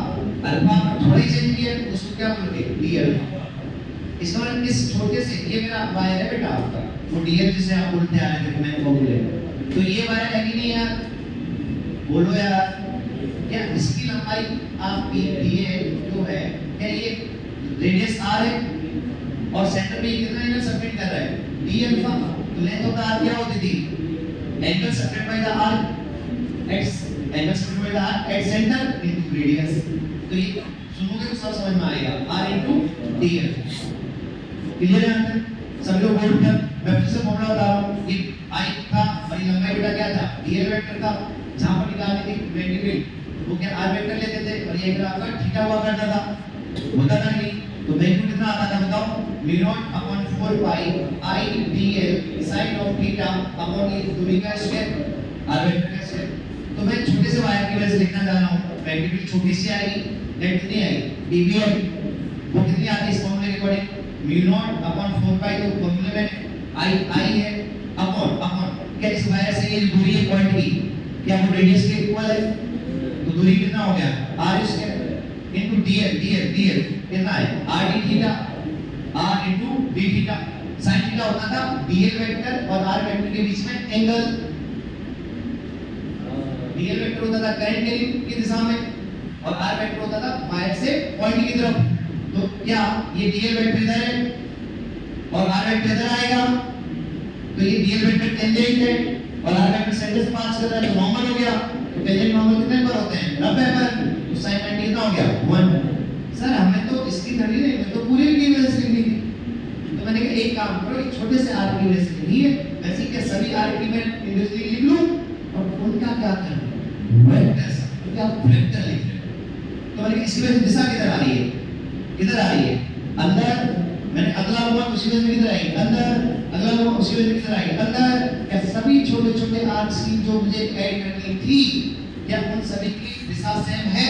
अल्फा थोड़ा ही चेंज किया, उसको क्या बोलोगे, डी अल्फा। इसका मतलब इस छोटे से, ये मेरा वायर है बेटा आपका, वो डीएल जिसे आप बोलते आ रहे थे मैं फॉर्मूले, तो ये वायर लगी नहीं यार, बोलो यार, क्या इसकी लंबाई आपकी डीएल जो है, क्या ये रेडियस आर है और सेंटर पे कितना एंगल सेपरेट कर रहा है, डी अल्फा। तो लेंथ ऑफ द आर्क क्या होती थी, angle separate by the arc x, angle separate by the arc at centre into radius. तो ये सुनोगे तो सब समझ में आएगा, आर इनटू डीएल, क्लियर है आंसर सब लोग बोर्ड पर। मैं फिर से फॉर्मूला बता रहा हूं, ये आई था और ये लंबाई बेटा क्या था, डीएल वेक्टर था, जहां पर निकालनी थी मैग्नीट्यूड वो क्या आर वेक्टर लेते थे, और ये एंगल आपका थीटा हुआ करता था, होता था नहीं। तो मैग्नीट्यूड कितना आता था बताओ, μ0/4 pi I DL sin of theta upon ये दूरी का स्क्वायर, आर वेक्टर का स्क्वायर। तो मैं छोटे से वायर की वजह से लिखना चाह रहा हूं, मैग्नीट्यूड छोटी सी आएगी, लेंथ कितनी आएगी डीवीएल, वो कितनी आती है इस फॉर्मूले के अकॉर्डिंग, μ0/4 पाई, तो फॉर्मूले में आई है अपॉन क्या इस वायर से ये दूरी है पॉइंट की, क्या वो रेडियस के इक्वल है, तो दूरी कितना हो गया आर स्क्वायर इनटू डीएल कितना है r d theta, are into d theta. sin theta होता था डीएल वेक्टर और आर वेक्टर के बीच में एंगल, डीएल वेक्टर होता था करंट की दिशा में और आर वेक्टर होता था वायर से पॉइंट की तरफ। तो क्या ये डीएल वेक्टर इधर है और आर वेक्टर इधर आएगा, तो ये डीएल वेक्टर टेंजेंट है और आर वेक्टर सेंटर से पास कर रहा है, तो नॉर्मल हो गया। तो टेंजेंट नॉर्मल कितने पर होते हैं, 90 पर, तो sin 90 कितना हो गया 1। सर हमें तो इसकी धड़ी नहीं, मैं तो पूरी की वजह से लिखनी थी, तो मैंने कहा एक काम करो, एक छोटे से आर की वजह से लिखनी है, वैसे क्या सभी आर की मैं इंडिविजुअली लिख लूं और उनका क्या करना वेक्टर, तो क्या वेक्टर लिख रहे। तो मैंने इसकी वजह से दिशा किधर आ रही है, किधर आ रही है अंदर, मैंने अगला हुआ उसी वजह से किधर आएगी अंदर, अगला हुआ उसी वजह से किधर आएगी अंदर। क्या सभी छोटे छोटे आर्क्स की जो मुझे ऐड करनी थी, क्या उन सभी की दिशा सेम है,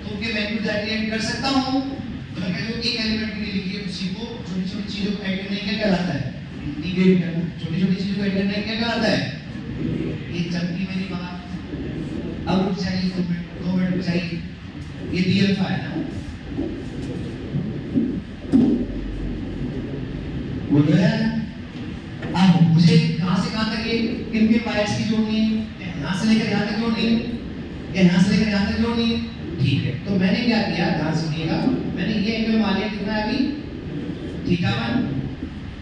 तो उनके वैल्यू डायरेक्ट कर सकता हूं। तो मैं जो एक एलिमेंट के लिए लिखिए उसी को छोटी छोटी चीजों को ऐड करने क्या कहलाता है, इंटीग्रेट करना। छोटी छोटी चीजों को ऐड करने क्या कहलाता है, ये चमकी मेरी बात अब रुक जाइए, 2 मिनट रुक जाइए, ये डी अल्फा है ना, बोल रहे हैं। अब मुझे कहां से कहां तक ये किन किन वायर्स की जोड़नी है, यहां से लेकर यहां तक जोड़नी है या यहां से लेकर यहां तक जोड़नी है, ठीक है। तो मैंने क्या किया, ध्यान सुनिएगा, मैंने ये एंगल मान लिया कितना है अभी थीटा 1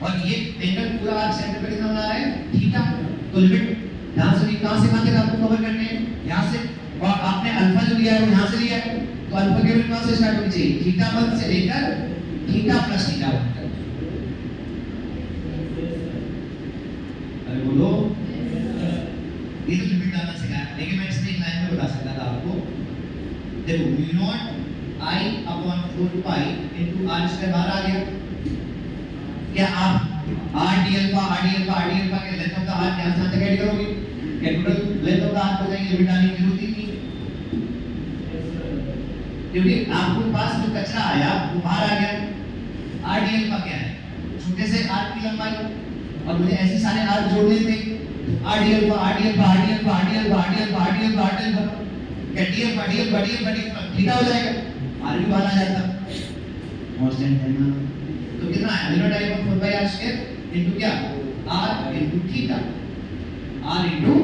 और ये एंगल पूरा आर्क सेंटर पे कितना बना रहा है थीटा। तो लिमिट ध्यान सुनिए, कहां से कहां तक आपको कवर करने हैं, यहां से, और आपने अल्फा जो लिया है वो यहां से लिया है, तो अल्फा की वैल्यू कहां से स्टार्ट होनी चाहिए, थीटा 1 से लेकर थीटा प्लस थीटा 1 तक। अरे बोलो, ये तो लिमिट डालना सिखाया, लेकिन मैं इसमें एक लाइन में बता सकता था आपको। देखो mu not i upon 4 pi into r square बाहर आ गया। क्या आप आर डी अल्फा के लेंथ ऑफ द आर्क यहां से तक ऐड करोगे? Capital length of the arc हो जाएगी, लिमिट डालने की जरूरत ही नहीं है, क्योंकि आपके पास जो कचरा आया वो बाहर आ गया। आर डी अल्फा क्या है? छोटे से आर्क की लंबाई, और मुझे ऐसे सारे आर्क जोड़ने थे, आर डी अल्फा थीटा हो जाएगा, आर भी बाहर आ जाता, कांस्टेंट है ना। तो कितना है? Limit I upon 4 by R square into क्या? R into theta, are into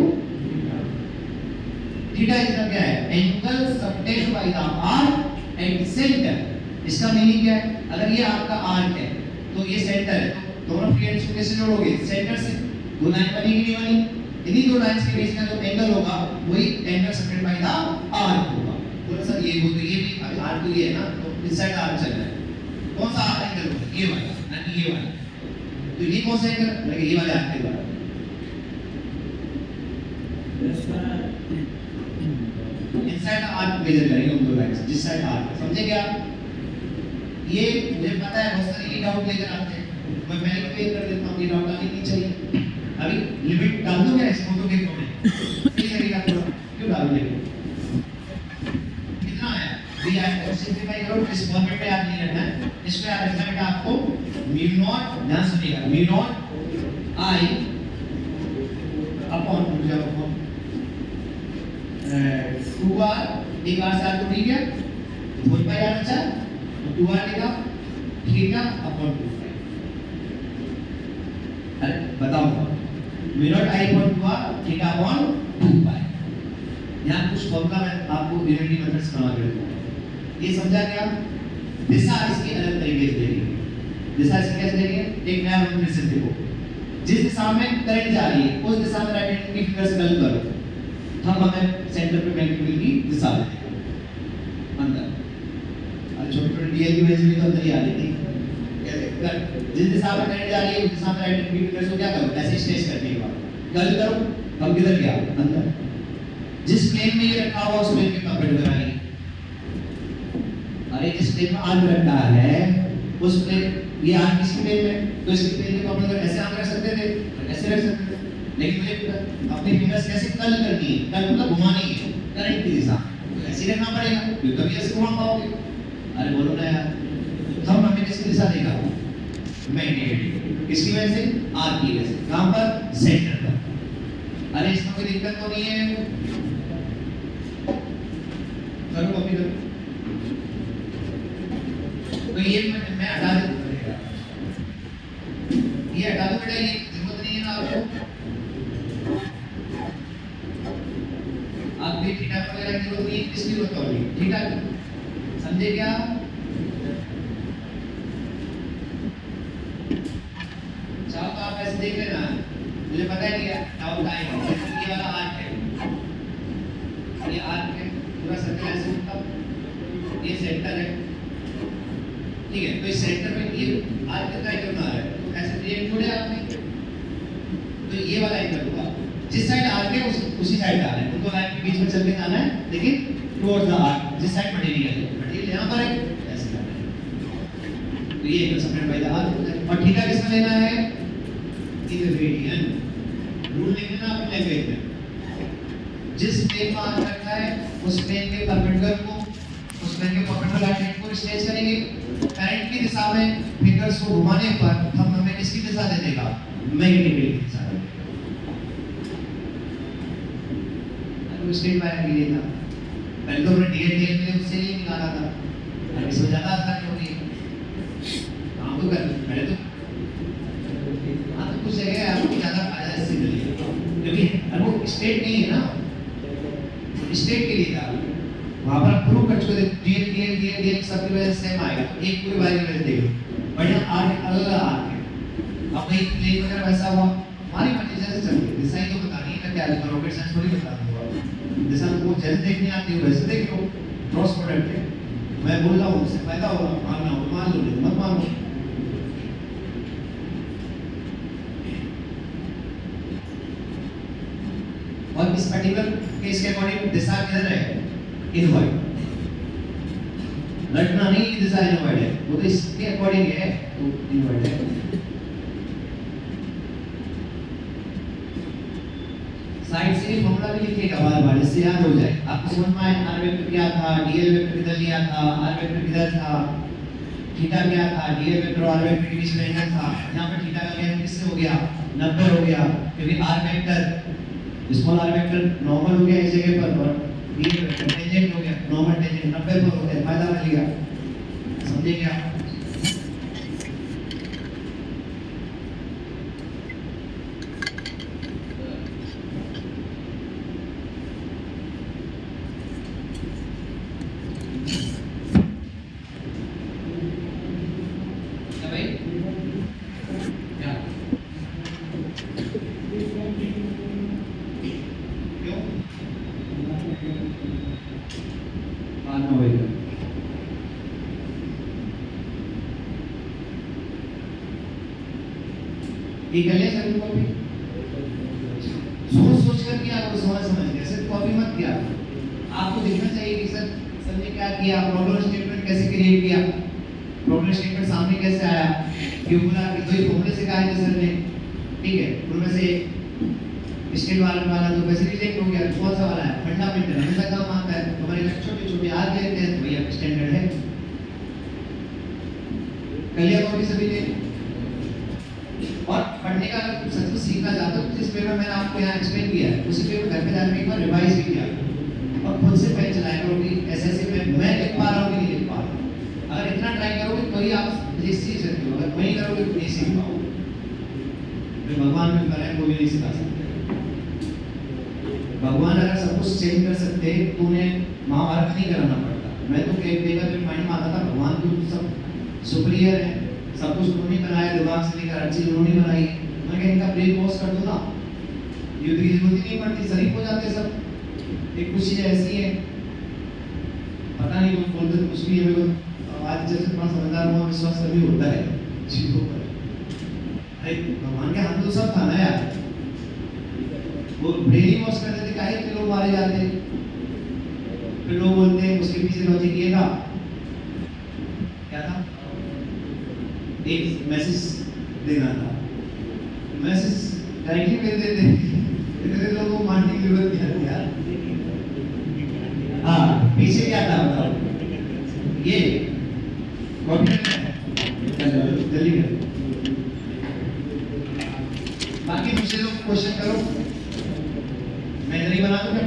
theta इसका क्या है? Angle subtended by the arc at centre. इसका मीनिंग क्या है? अगर ये आपका आर्क है तो ये सेंटर है, तो दोनों फ्री एंड्स को कैसे जोड़ोगे? सेंटर से। दो लाइन बनेगी नहीं बनी, इन्हीं दो लाइंस के बीच का जो एंगल होगा वही angle subtended by the arc होगा। बोलो सर ये वो तो ये भी अभी आर्क तो ये है ना, तो इस साइड आर्क चल रहा है, कौन सा आर्क एंगल होगा? ये वाला ना कि ये वाला। तो ये कौन सा एंगल? लगे ये वाले आर्क के द्वारा। इनसाइड आर्क मेजर करेंगे उन दो लाइंस, जिस साइड आर्क है, समझे क्या? ये मुझे पता है बहुत सारे ये डाउट लेकर आते हैं, मैं पहले क्लियर कर देता हूं, ये डाउट आने नहीं चाहिए। अभी लिमिट डाल दूं क्या इस फोटो के ऊपर? ये लगेगा पूरा, क्यों डाल देंगे? कितना आया? वी आई सिंपलीफाई करो, इस फॉर्मेट में याद नहीं रखना है, इसमें याद रखना है आपको म्यू नॉट, ध्यान सुनिएगा, mu not i upon 2r, एक r से r को ठीक है, 4 पाई r बचा, 2r लिखा, थीटा अपॉन 2 पाई। अरे बताओ, mu not i upon 2r, theta upon 2 पाई। यहाँ कुछ फॉर्मूला मैं आपको यूनिटी मेथड से बना कर दूंगा, ये समझा क्या? दिशा इसकी अलग तरीके से देनी, दिशा इसकी कैसे देनी है? एक नया रूप में से देखो, जिस दिशा में करंट जा रही है उस दिशा में राइट हैंड की फिगर से गलत करो, हम हमें सेंटर पे मैग्नेटिक की दिशा देगा अंदर। और छोटे-छोटे डीएल की वैल्यू तो अंदर ही आ रही थी, जिस दिशा में करंट जा रही है उस दिशा में राइट हैंड की फिगर से क्या करो? ऐसे स्ट्रेच करने के बाद गलत करो, हम किधर गया? अंदर। जिस प्लेन में ये रखा हुआ उस प्लेन के परपेंडिकुलर आएगी। अरे जिस प्लेन में आर्क रखा है उस प्लेन, ये आर्क किस प्लेन में, तो इसके प्लेन के परपेंडिकुलर ऐसे आर्क रख सकते थे, ऐसे रख सकते थे, लेकिन मुझे अपनी फिंगर्स कैसे कर्ल करनी है? कर्ल मतलब घुमानी है करंट की दिशा, तो ऐसे रखना पड़ेगा, क्योंकि तभी ऐसे घुमा पाओगे। अरे बोलो ना यार, थंब हमें किसकी दिशा देगा? मैग्नेटिक। किसकी वजह से? आर्क की वजह से। कहां पर? सेंटर पर। अरे इसमें कोई दिक्कत तो नहीं है? करो कॉपी करो, तो ये मैं हटा दूं, ये हटा दो बेटा, ये जरूरत नहीं है ना आपको। आप भी थीटा वगैरह की जरूरत नहीं है, किसकी जरूरत होगी? थीटा की, समझे क्या? चाहो तो आप ऐसे देख लेना, मुझे पता है क्या डाउट आएगा। ये वाला आर्क है, ये आर्क है, पूरा सर्कल ऐसे होता, ये सेंटर है, ठीक है? तो इस सेंटर में ये आर्क का एंगल बना है, तो ऐसे क्रिएट छोड़े आपने, तो ये वाला एंगल होगा, जिस साइड आर्क है उसी साइड जाना है, उनको लाइन के बीच में चल के जाना है, लेकिन टुवर्ड्स द आर्क, जिस साइड मटेरियल है, मटेरियल यहाँ पर है, ऐसे जाना है, तो ये angle subtended by the arc. और थीटा किसमें लेना है? In radian. रूल लिख देना अपने लैंग्वेज में, जिस प्लेन में आर्क रखा है उस प्लेन के परपेंडिकुलर को, उस प्लेन के परपेंडिकुलर लाइन को स्ट्रेच करेंगे, करंट की दिशा में फिंगर्स को घुमाने पर हम हमें किसकी दिशा दे देगा? मैग्नेटिक की दिशा। तो स्ट्रेट वायर के लिए था, पहले तो हमने डीएल में उससे नहीं निकाला था, अब इसमें ज्यादा आसानी हो रही है, काम तो कर पहले तो हाँ, तो कुछ जगह आपको ज्यादा फायदा इससे मिलेगा, क्योंकि अब वो स्ट्रेट नहीं है ना, स्ट्रेट के लिए था, वहाँ पर प्रूव कर चुके थे डीएल सबकी वजह से सेम आएगा, एक पूरी वायर की वजह देखो, बढ़िया आर्क अलग आर्क है। अब कहीं प्लेन वगैरह वैसा हुआ, हमारी मर्जी से चल रही है, दिशा ही तो बता नहीं है, क्या रॉकेट साइंस थोड़ी बता दूंगा, जैसा वो जैसे देखने आती है वैसे देख लो, क्रॉस प्रोडक्ट है, मैं बोल रहा हूँ उससे फायदा होगा, मानना हो मान लो, नहीं मत मानो। और इस पर्टिकुलर केस के अकॉर्डिंग दिशा किधर है, इनवर्ड। रटना नहीं दिशा इनवर्ड है, वो तो इसके अकॉर्डिंग है तो इनवर्ड है। साइड से फॉर्मूला भी लिखिएगा बार बार, इससे याद हो जाए। आपको समझ में आया आर वेक्टर क्या था, डीएल वेक्टर किधर लिया था, आर वेक्टर किधर था, थीटा क्या था, डीएल वेक्टर और आर वेक्टर के बीच में एंगल था। यहाँ पर थीटा का एंगल किससे हो गया, 90 हो गया, क्योंकि r vector small r vector normal हो गया इस जगह पर और डीएल वेक्टर टेंजेंट हो गया, नॉर्मल टेंजेंट 90 पर हो गया, फायदा मिल गया। समझे क्या? ये कर लिया सभी कॉपी, सोच सोच कर किया करो, समझ समझ के, सिर्फ कॉपी मत किया। आपको देखना चाहिए कि सर ने क्या किया, प्रॉब्लम स्टेटमेंट कैसे क्रिएट किया, प्रॉब्लम स्टेटमेंट सामने कैसे आया, क्यों बोला कि दो ही फॉर्मूले से कहा है सर ने, ठीक है। उनमें से स्टेट वाला तो वैसे रिजेक्ट हो गया, कौन सा वाला है, फंडामेंटल हमेशा काम आता है। हमारे छोटे छोटे आज के लेते हैं तो भैया स्टैंडर्ड है। कर लिया कॉपी सभी ने? और पढ़ने का अगर सच में सीखना चाहते हो, जिस पेपर मैंने आपको यहाँ एक्सप्लेन किया है उसी पेपर घर पे जाकर एक बार रिवाइज भी किया और खुद से पेन चलाया करो कि ऐसे मैं लिख पा रहा हूँ कि नहीं लिख पा रहा हूँ। अगर इतना ट्राई करोगे तो ही आप सीख सकते हो, अगर वही करोगे तो नहीं सीख पाओगे। भगवान में करें वो भी नहीं सिखा सकते। भगवान अगर सब कुछ चेंज कर सकते तो उन्हें महाभारत नहीं कराना पड़ता। मैं तो कई पेपर में माइंड में आता था भगवान तो सब सुपीरियर है, सब कुछ उन्होंने बनाया, दिमाग से लेकर हर चीज उन्होंने बनाई। मैं कह इनका ब्रेन वॉश कर दो ना, युद्ध की जरूरत ही नहीं पड़ती, शरीफ हो जाते सब। एक कुछ चीजें ऐसी है पता नहीं कौन बोलते कुछ भी है, आज जैसे थोड़ा समझदार हुआ विश्वास कभी होता है चीजों पर। अरे भगवान के हाथ तो सब था ना यार, वो ब्रेन ही वॉश कर देते, काहे के लोग मारे जाते। फिर लोग बोलते हैं उसके पीछे लॉजिक ये था, क्या था, एक मैसेज देना था, मैसेज डायरेक्टली भेज देते, इतने लोगों को मानने की जरूरत नहीं आती यार। हाँ पीछे क्या था बताओ, ये जल्दी कर। बाकी दूसरे लोग क्वेश्चन करो, मैं नहीं बना दूं क्या?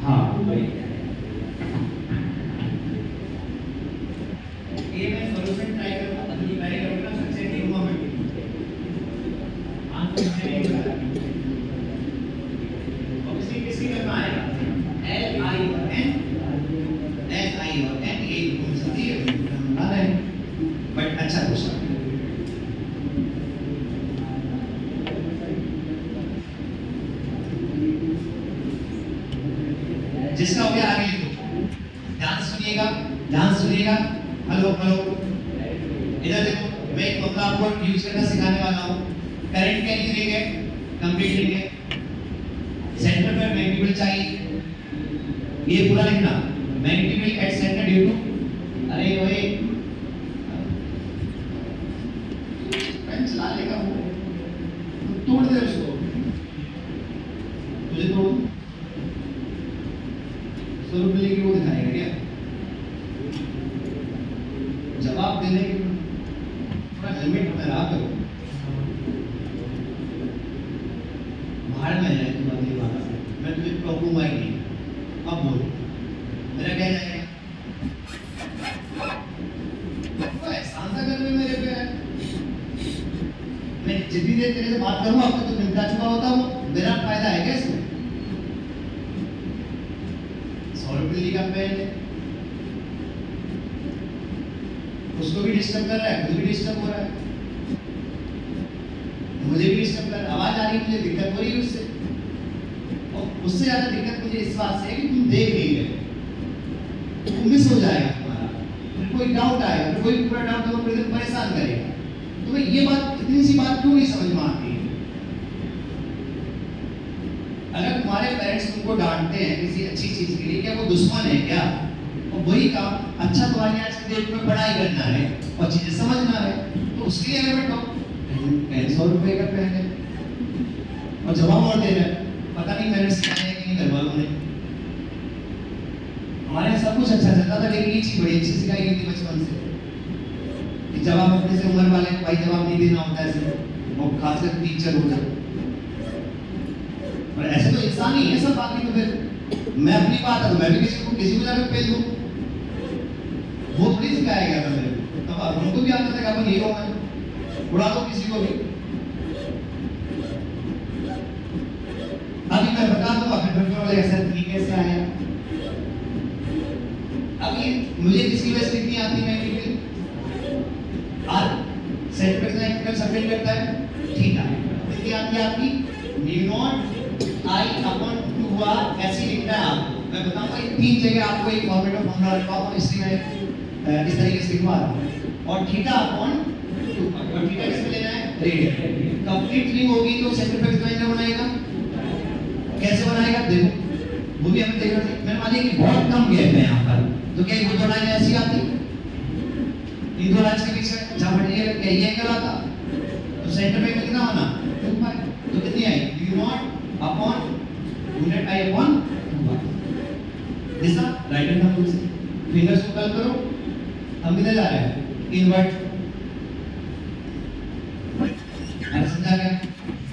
हाँ भाई ये मैं सॉल्यूशन ट्राई करूंगा, अगली बार करूंगा सक्सेस नहीं हुआ मैं आंसर नहीं बता। अब इसे किसकी करना आएगा, एल आई और एन ए कौन सा दिए हम बना रहे हैं, बट अच्छा क्वेश्चन। जिसका हो गया आगे लिखो, ध्यान सुनिएगा। हेलो इधर देखो, मैं एक फॉर्मूला आपको यूज करना सिखाने वाला हूँ। करंट क्या लिख लेंगे, कंप्लीट लेंगे, सेंटर पर मैग्नीट्यूड चाहिए, ये पूरा लिखना, magnitude at centre due to, अरे भाई पेन चला लेगा वो, तोड़ दे उसको, तुझे तोड़ 100 रुपये लेके वो दिखाएगा क्या? जवाब देने के थोड़ा हेलमेट में रहा करो, बाहर में जाए तुम अगली बार से, मैं तुझे टोकूंगा ही नहीं। अब बोल मेरा क्या जाएगा, तो एहसान सा कर मेरे पे है। मैं जितनी देर तेरे से बात करूंगा अब तक तो निपटा चुका होता हूँ, मेरा फायदा है क्या इसमें? 100 रुपये का पेन उसको भी डिस्टर्ब कर रहा है, खुद भी डिस्टर्ब हो रहा है, मुझे भी डिस्टर्ब कर रहा है, आवाज आ रही है, मुझे दिक्कत हो रही है उससे, और उससे ज्यादा दिक्कत मुझे इस बात से है कि तुम देख नहीं रहे, तुम मिस हो जाएगा तुम्हारा, फिर कोई डाउट आएगा, फिर कोई पूरा डाउट तो परेशान करेगा। तुम्हें ये बात, इतनी सी बात क्यों नहीं समझ में आती है? अगर तुम्हारे पेरेंट्स तुमको डांटते हैं किसी अच्छी चीज के लिए, क्या वो दुश्मन है क्या? और वही काम अच्छा तुम्हारी आज की डेट में पढ़ाई करना है और चीजें समझना है, तो उसके लिए अगर बैठो 100 रुपए का पेन है और जवाब और दे रहे हैं, पता नहीं पेरेंट्स सिखाए हैं कि नहीं घर वालों ने। हमारे यहाँ सब कुछ अच्छा चलता था, लेकिन ये चीज बड़ी अच्छी सिखाई गई थी बचपन से कि जवाब अपने से उम्र वाले को भाई जवाब नहीं देना होता है, और खासकर टीचर हो जाए। पर ऐसे तो इंसान ही है सब, बाकी तो फिर मैं अपनी बात है तो मैं भी किसी को जाकर पेल दूं, वो थोड़ी सिखाया गया था मेरे को। तब अब उनको भी आता था कि अपन हीरो हैं, उड़ा दो किसी को भी। अभी मैं बता दूं फिर वाले ऐसा तरीके से आया। अभी मुझे किसकी वजह से इतनी आती है कि आर सेट पे कितना इक्वल सबमिट करता है, ठीक है, कितनी आती है आपकी mu naught I upon 2r ऐसे लिखना है आपको। मैं बताऊंगा ये तीन जगह आपको एक फॉर्मेट में फॉर्मूला रखा हुआ, इसलिए मैं इस तरीके से लिखवा रहा हूं। और थीटा अपॉन 2 और थीटा किसमें लेना है, रेडियन। कंप्लीट लिंक होगी तो सेंटर पे कितना एंगल बनाएगा, कैसे बनाएगा देखो, वो भी हमें देखना है। मैंने मान लिया कि बहुत कम गैप है यहां पर, तो क्या ये दो लाइन ऐसी आती, इन दो लाइंस के बीच में जहां मटेरियल क्या ये एंगल आता, तो सेंटर पे कितना होना 2 पाई, तो कितनी आई u not upon unit I upon 2 Disha right hand thumb से फिंगर्स को कर्ल करो। हम किधर जा रहे हैं, इनवर्ट। मैंने समझा क्या?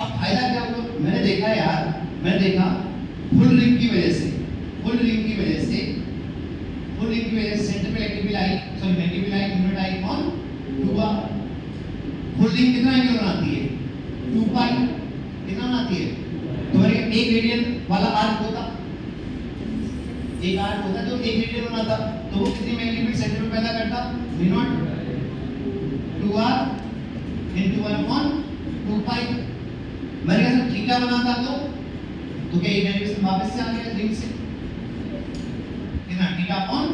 अब फायदा क्या होगा, मैंने देखा यार, मैंने देखा फुल रिंग की वजह से, फुल रिंग की वजह से, फुल रिंग की वजह से सेंटर पे नेगेटिव लाई, सॉरी नेगेटिव लाई यूनिट आई अपॉन 2r। फुल रिंग कितना एंगल बनाती है, 2 पाई, कितना बनाती है, तो मेरे एक रेडियन वाला आर्क होता, एक आर्क होता जो एक रेडियन बनाता, तो वो कितनी मैग्नीट्यूड सेंटर में पैदा करता, v not 2r into 1 upon 2 पाई। मैंने कहा थीटा बनाता तो क्या ये डायरेक्शन वापस से आ गया रिंग से, कितना थीटा अपॉन,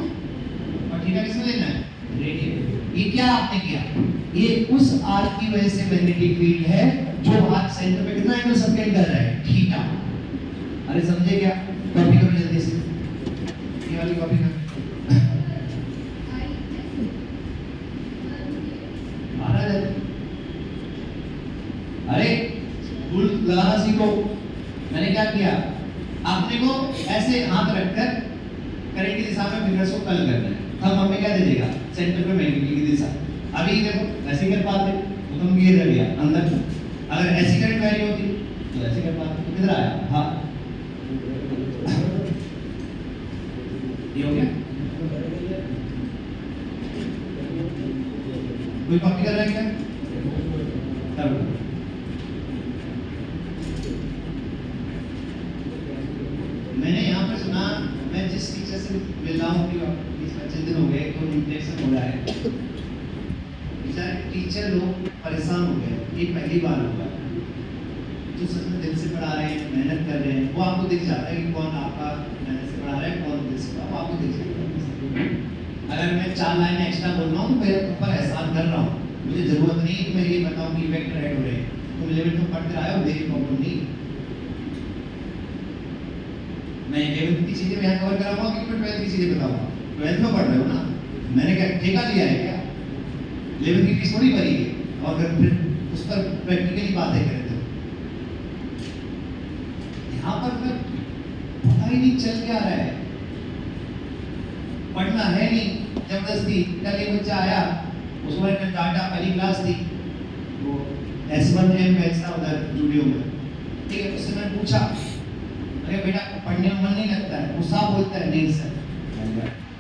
और थीटा किसमें लेना है, रेडियन। ये क्या आपने किया, ये उस आर्क की वजह से मैग्नेटिक फील्ड है जो आर्क सेंटर पे कितना एंगल सबटेंड कर रहा है, थीटा। अरे समझे क्या, कॉपी करो जल्दी से, ये वाली कॉपी कर। अरे फुल लगाना सीखो। मैंने क्या किया, आपने को ऐसे हाथ रखकर करंट की दिशा में फिंगर्स को कर्ल करना है, थंब हमें क्या दे देगा, सेंटर पे मैग्नेटिक की दिशा। अभी देखो ऐसे कर पाते तो तुम ये रह गया अंदर, अगर ऐसी करंट वैरी होती तो ऐसे कर पाते, तो किधर आया, हाँ ये हो गया। कोई कॉपी कर रहा है क्या, कर। मैंने यहाँ पे सुना, मैं जिस टीचर से मिल रहा हूँ कि इस बच्चे दिन हो गए तो इन्फेक्शन हो रहा है, टीचर लोग परेशान हो गए, ये पहली बार हुआ जो सच में दिल से पढ़ा रहे हैं, मेहनत कर रहे हैं, वो आपको दिख जाता है कि कौन आपका मेहनत से पढ़ा रहा है, कौन दिल से पढ़ा, वो आपको दिख जाता है। अगर मैं 4 लाइन एक्स्ट्रा बोल रहा हूँ, मेरे ऊपर एहसान कर रहा हूँ, मुझे जरूरत नहीं कि मैं ये बताऊँ कि वेक्टर ऐड हो रहे हैं, तुम लिमिट में पढ़ते रहे हो, मेरी प्रॉब्लम नहीं। मैं 11th की चीजें यहाँ कवर कराऊंगा कि मैं 12th की चीजें बताऊंगा, 12th में पढ़ रहे हो ना, मैंने क्या ठेका लिया है क्या, 11th की फीस थोड़ी भरी है, और फिर उस पर प्रैक्टिकली बातें करें तो यहाँ पर फिर पता ही नहीं चल क्या रहा है, पढ़ना है नहीं, जबरदस्ती। कल एक बच्चा आया, उसको मैंने डांटा, पहली क्लास थी, वो S1M बैच था उधर जूडियो में, ठीक है, उससे मैंने पूछा, अरे बेटा पढ़ने में मन नहीं लगता है, वो साफ बोलता है नहीं सर।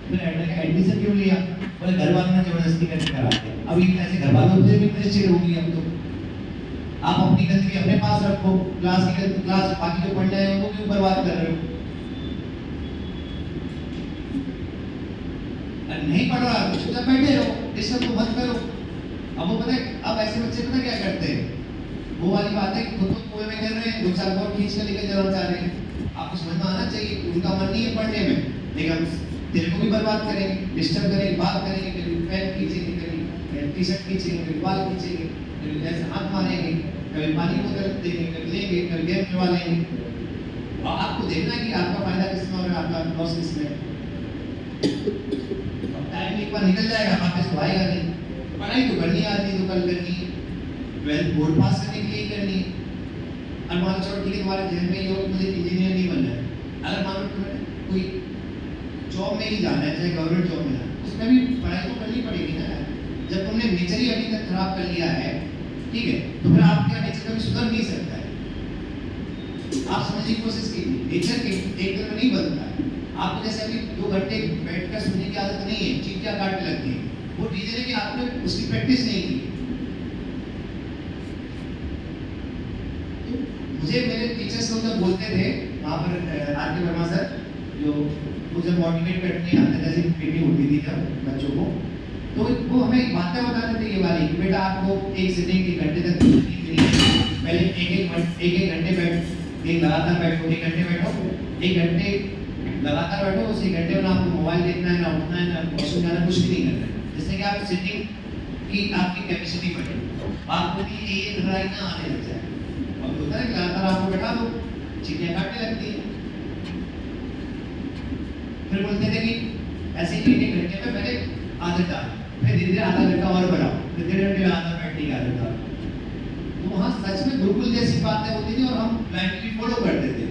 फिर एडमिशन क्यों लिया, बोले घर वालों ने जबरदस्ती करके कराते हैं। अब ये ऐसे घर वालों से भी प्रेशर होगी, अब तो आप अपनी गलती अपने पास रखो, क्लास की क्लास बाकी जो पढ़ने आए वो क्यों बर्बाद कर रहे हो। नहीं पढ़ रहा तो चुपचाप बैठे रहो, डिस्टर्ब को मत करो। अब वो पता है, अब ऐसे बच्चे पता क्या करते हैं, वो वाली बात है कि खुद को कुएं में कर रहे हैं, 2-4 और खींच कर लेकर जाना चाह रहे हैं। आपको समझ में आना चाहिए कि उनका मन नहीं है पढ़ने में, लेकिन हम तेरे को भी बर्बाद करेंगे, डिस्टर्ब करेंगे, बात करेंगे, कभी पैंट खींचेंगे, कभी टी शर्ट खींचेंगे, कभी बाल खींचेंगे। कभी ऐसे हाथ मारेंगे, कभी पानी बोतल देंगे, कभी लेंगे, कभी गेम खिलवा लेंगे। और आपको देखना है कि आपका फायदा किसमें और आपका लॉस किसमें। टाइम एक बार निकल जाएगा, वापस तो आएगा नहीं। पढ़ाई तो करनी है, आदमी तो कल करनी है, 12th बोर्ड पास करने के लिए करनी है। और मान लो चलो ठीक है, तुम्हारे जहन में ये हो मुझे इंजीनियर नहीं बनना है, अगर मान लो तुम्हें कोई जॉब में ही जाना है, चाहे गवर्नमेंट जॉब में जाना है, उसमें भी पढ़ाई तो करनी पड़ेगी ना। जब तुमने नेचर ही अभी तक खराब कर लिया है, ठीक है, तो फिर आपका नेचर कभी सुधर नहीं सकता है। आप समझने की कोशिश कीजिए, नेचर एक दिन में नहीं बनता है। आपको जैसे अभी 2 घंटे बैठकर सुनने की आदत नहीं है, चीटियां काटने लगती है, वो रीजन है कि आपने उसकी प्रैक्टिस नहीं की। मुझे मेरे टीचर्स लोग जब बोलते थे वहाँ पर आर.के. वर्मा सर, जो मुझे मोटिवेट करने आते जैसे मीटिंग होती थी जब बच्चों को, तो वो हमें बातें बताते थे ये वाली कि बेटा आपको एक सिटिंग 1 घंटे तक पहले एक घंटे बैठ एक लगातार बैठो, 1 घंटे बैठो, 1 घंटे लगातार बैठो, उस 1 घंटे में आपको मोबाइल देखना है, ना उठना है, ना वॉशरूम जाना, कुछ भी नहीं करना है, जिससे कि आप सिटिंग की आपकी कैपेसिटी बढ़े, आपको भी ये घबराई ना आने लग जाए। अब होता है कि लगातार आपको बैठा दो, चीटियां काटने लगती है। फिर बोलते थे कि ऐसे ही 1 घंटे में पहले आदत डाल, फिर धीरे धीरे आधा घंटा और बढ़ाओ, फिर 1.5 घंटे में आधा बैठने की आदत डाल। तो वहाँ सच में गुरुकुल जैसी बातें होती थी और हम ब्लाइंडली फॉलो करते थे,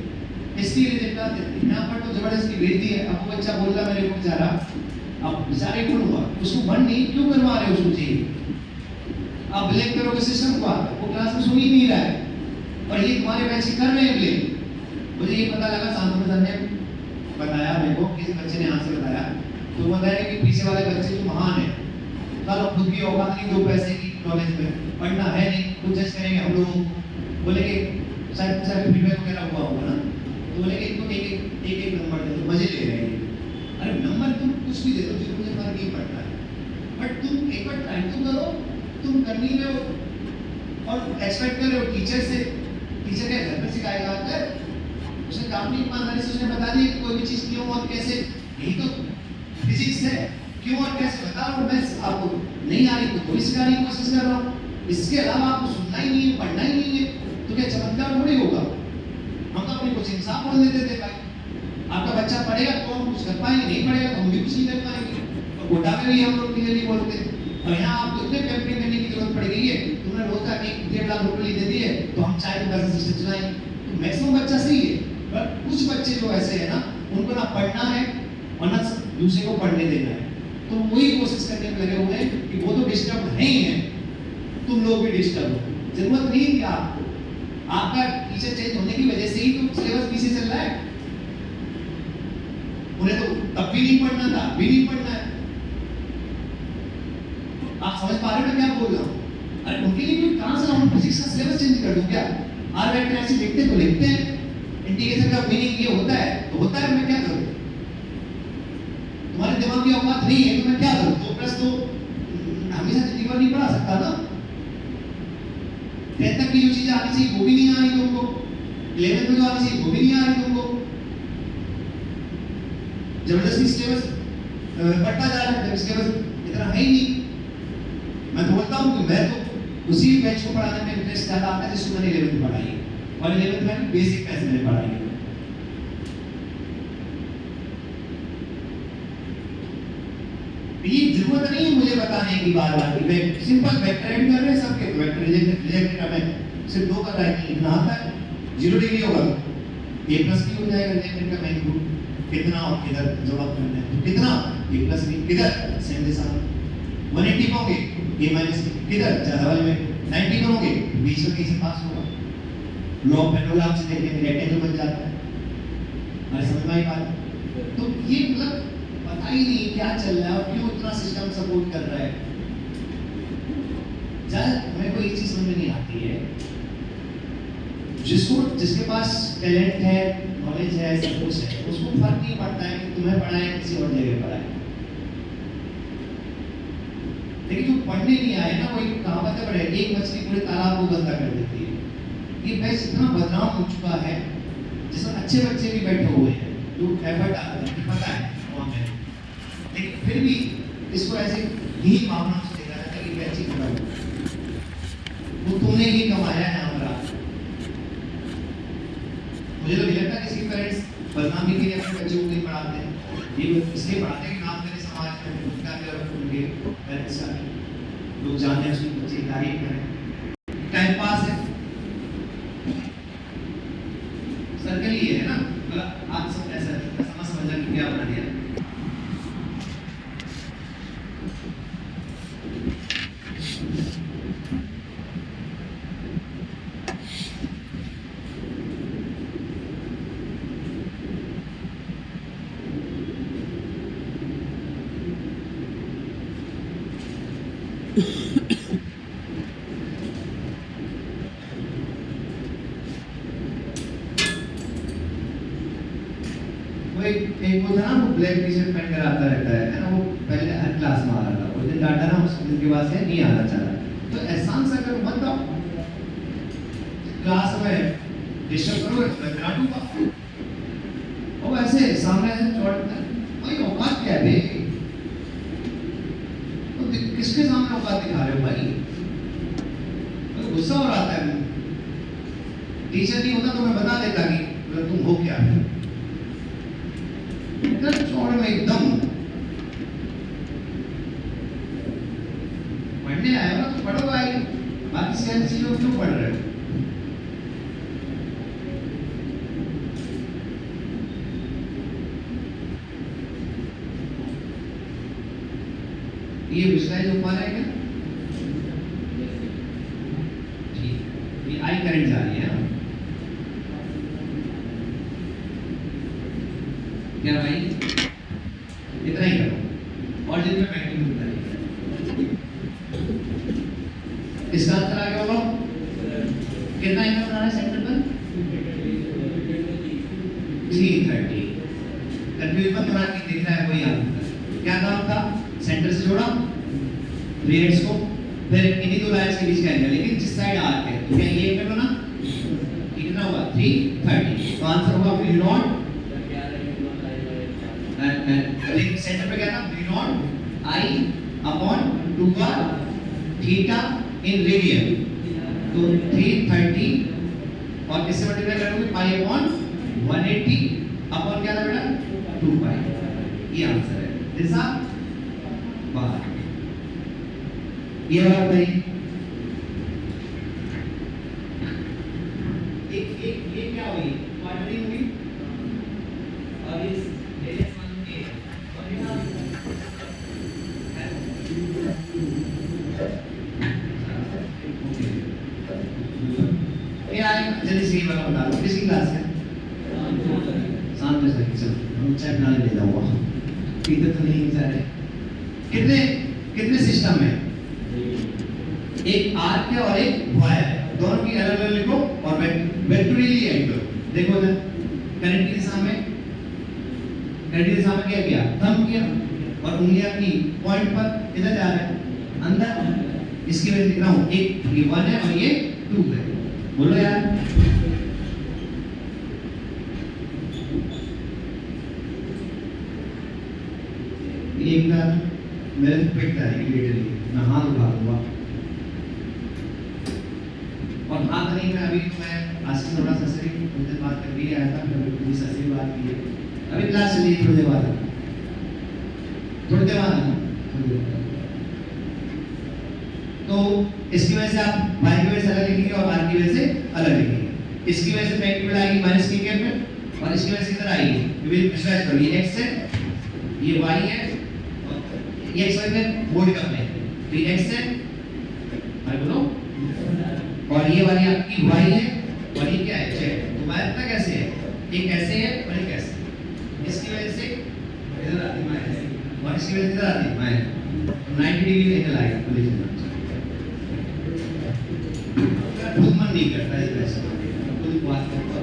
इसलिए रिजल्ट आते थे। यहाँ पर तो जबरदस्ती भेज दी है। अब वो बच्चा बोल रहा मेरे को बेचारा, अब बेचारे कौन हुआ, उसको बंद नहीं क्यों करवा रहे हो, उसको चाहिए आप ब्लेम करोगे सिस्टम को, वो क्लास में सुन ही नहीं रहा है और ये तुम्हारे बच्चे कर रहे हैं ब्लेम। मुझे ये पता लगा, शांतनु सर ने बताया मेरे को, किसी बच्चे ने यहाँ से बताया, तो बताया कि पीछे वाले बच्चे जो महान है, कल खुद की औकात नहीं 2 पैसे की नॉलेज में, पढ़ना है नहीं, कुछ जज करेंगे हम लोग, बोले कि शायद फीडबैक वगैरह हुआ होगा ना, तो बोले कि इनको एक नंबर दे दो, मजे ले रहे हैं। अरे नंबर तुम कुछ भी दे दो, जिसको मुझे फर्क नहीं पड़ता है, बट तुम एक बार ट्राई तो करो, तुम करनी में हो और एक्सपेक्ट कर रहे हो टीचर से, टीचर के घर पर सिखाएगा अगर उसने काम नहीं ईमानदारी से उसने बता दिया कि कोई भी चीज़ क्यों और कैसे, यही तो फिजिक्स है, क्यों और कैसे बता रहा हूँ मैं, आपको नहीं आ रही तो कोई सिखाने की कोशिश कर रहा हूँ, इसके अलावा आपको सुनना ही नहीं है, पढ़ना ही नहीं है, तो क्या चमत्कार थोड़ी होगा। हम तो अपनी कोचिंग साफ बोल देते थे भाई, आपका बच्चा पढ़ेगा तो हम कुछ कर पाएंगे, नहीं पढ़ेगा तो हम भी कुछ नहीं कर पाएंगे, और कोटा में भी हम लोग क्लियरली बोलते हैं। और यहाँ आपको इतने पैम्परिंग करने की जरूरत पड़ गई है, तुमने रोज का 1-1.5 लाख रुपए दे दिए तो हम चाहे तो पैसा सिस्टम चलाएंगे, तो मैक्सिमम बच्चा सही है, पर कुछ बच्चे जो ऐसे है ना, उनको ना पढ़ना है और ना दूसरे को पढ़ने देना है, तो वही कोशिश करने में लगे हुए हैं कि वो तो डिस्टर्ब नहीं है, तुम लोग भी डिस्टर्ब हो। जरूरत नहीं थी आपको, आपका टीचर चेंज होने की वजह से ही तो सिलेबस पीछे चल रहा है। उन्हें तो तब भी नहीं पढ़ना था, अभी नहीं पढ़ना है। आप समझ पा रहे हो मैं क्या बोल रहा हूँ? अरे उनके लिए भी कहाँ से हम फिजिक्स का सिलेबस चेंज कर दूं क्या? आर वेक्टर ऐसे लिखते तो लिखते हैं, इंटीग्रेशन का मीनिंग ये होता है तो होता है, मैं क्या करूँ? तुम्हारे दिमाग की औकात नहीं है तो मैं क्या करूँ? 2+2 हमेशा जिंदगी भर नहीं पढ़ा सकता ना। 10th तक की जो चीजें आनी चाहिए वो भी नहीं आ रही तुमको, 11th में जो आनी चाहिए वो भी नहीं आ रही तुमको, जबरदस्ती सिलेबस बढ़ता जा रहा है, सिलेबस इतना है ही नहीं। मैं तो बोलता हूँ कि मैं तो उसी बैच को पढ़ाने में इंटरेस्ट ज्यादा आता है जिसको मैंने 11th में पढ़ाई है, और 11th में बेसिक मैथ्स मैंने पढ़ाई है। ये जरूरत नहीं है मुझे बताने की बार बार कि सिंपल वेक्टर ऐड कर रहे हैं सबके, वेक्टर रिजेक्टेड हमें सिर्फ 2 का राइट लिखना आता है, 0 डिग्री होगा a+ भी हो जाएगा, रिजेक्टेड का मैग्नीट्यूड कितना और किधर जवाब करना है, तो कितना a+ b किधर सेम दिशा में, 180 पाओगे a- किधर ज्यादा वाले में, 90 करोगे बीच में कैसे पास होगा, लॉग पेंडुलम से देखने में रेक्टेंगल बन जाता है। अरे समझ में आई बात? तो ये मतलब पता ही नहीं क्या चल रहा है और क्यों इतना सिस्टम सपोर्ट कर रहा है। मेरे को एक चीज समझ में नहीं आती है, जिसके पास टैलेंट है, नॉलेज है, सब कुछ है, उसको फर्क नहीं पड़ता है कि तुम्हें पढ़ाए किसी और जगह पढ़ाए। लेकिन जो पढ़ने नहीं आए ना, वो एक कहावत है, बड़े एक मछली पूरे तालाब को गंदा कर देती है। ये बैच इतना बदनाम हो चुका है जिसमें अच्छे बच्चे भी बैठे हुए हैं जो एफर्ट आते हैं, पता है वहाँ में, लेकिन फिर भी इसको ऐसे ही भावना से देखा जाता है कि बैच ही खड़ा हो। ये इसलिए पढ़ाते हैं कि नाम मेरे समाज में क्या क्या उनके पेरेंट्स का लोग जाने उसकी बच्चे की तारीफ करें। टाइम पास है, सर्कल ही है ना, मतलब आप सब ऐसा समझना कि क्या बना दिया। एक वो था ना, वो ब्लैक टी शर्ट पहन कर आता रहता है ना, वो पहले हर क्लास में आ रहा था, उस दिन डांटा ना, उस दिन के बाद से नहीं आना चाह रहा। तो एहसान सा करो मत दो, क्लास में डिस्टर्ब करो मैं डांटूंगा। और ऐसे सामने से चौड़ता है, भाई औकात क्या है बे, तो किसके सामने औकात दिखा रहे हो भाई? तो गुस्सा हो रहा है। टीचर नहीं होता तो मैं बता देता कि तुम हो क्या है, चौड़ में एकदम पढ़ने आए हो ना तो पढ़ो भाई, बाकी सारी चीजों क्यों पढ़ रहे हो? ये विजुअलाइज हो पा रहा है क्या? ठीक, ये आई करंट जा रही है ना क्या भाई? इतना ही करो और जिन में मैक्सिमम होता है। इसका आंसर आ गया होगा कितना एंगल बना रहा है सेंटर पर? 330। कंफ्यूज मत होना कि दिख रहा है वही आंसर। क्या काम था? सेंटर से जोड़ा 3 हेड्स को, फिर इन्हीं दो लाइंस के बीच का एंगल, लेकिन जिस साइड आर्क है तो क्या ये एंगल बना? कितना हुआ? 330। तो आंसर होगा v नॉट, लेकिन सेंटर पे क्या था? v not I upon 2r theta in radian. तो 330 और किससे मल्टीप्लाई करोगे? पाई अपॉन 180 अपॉन क्या था बेटा? 2 पाई। ये आंसर है। दिशा बाहर। ये बात नहीं, ये क्या हुई? क्वाड्रेटिक हुई और इस रेडियस मान के और ये आए जल्दी से ये वाला बता दो किसकी क्लास है? शांत से चलो हम चाय बनाने ले जाऊंगा, पीते तो नहीं बेचारे। कितने कितने सिस्टम है? एक आर्क है और एक वायर है, दोनों की अलग अलग लिखो और वेक्टोरियली ऐड करो। देखो ना, करंट की दिशा में क्या किया? थंब किया और उंगलियां की पॉइंट पर किधर जा रहा है? अंदर। इसकी वजह लिख रहा हूं, एक ये 1 है और ये 2 है। बोलो यार, एक ना मेरे पेट था लिटरली, मैं हाथ उठा दूंगा और हाथ नहीं, मैं अभी तो मैं आज से थोड़ा सा सही उनसे बात कर भी आया था, कभी पूरी सही बात की है। अभी क्लास चली थोड़ी देर बाद तो इसकी वजह से आप y की वजह से अलग लिखेंगे और r की वजह से अलग लिखेंगे। इसकी वजह से पेट में आएगी माइनस k के में और इसकी वजह से इधर आएगी। विल विजुअलाइज करो, ये x है, ये y है, ये x y में बोर्ड का प्लेन, तो ये x है, भाई बोलो, और ये वाली आपकी y है और ये क्या है? z। तो y इतना कैसे है? एक ऐसे है और एक ऐसे। इसकी वजह से इधर आती है माइनस और इसकी वजह से इधर आती है माइनस, 90 डिग्री एंगल आएगा। पोजीशन खुद मन नहीं करता है, खुद बात करता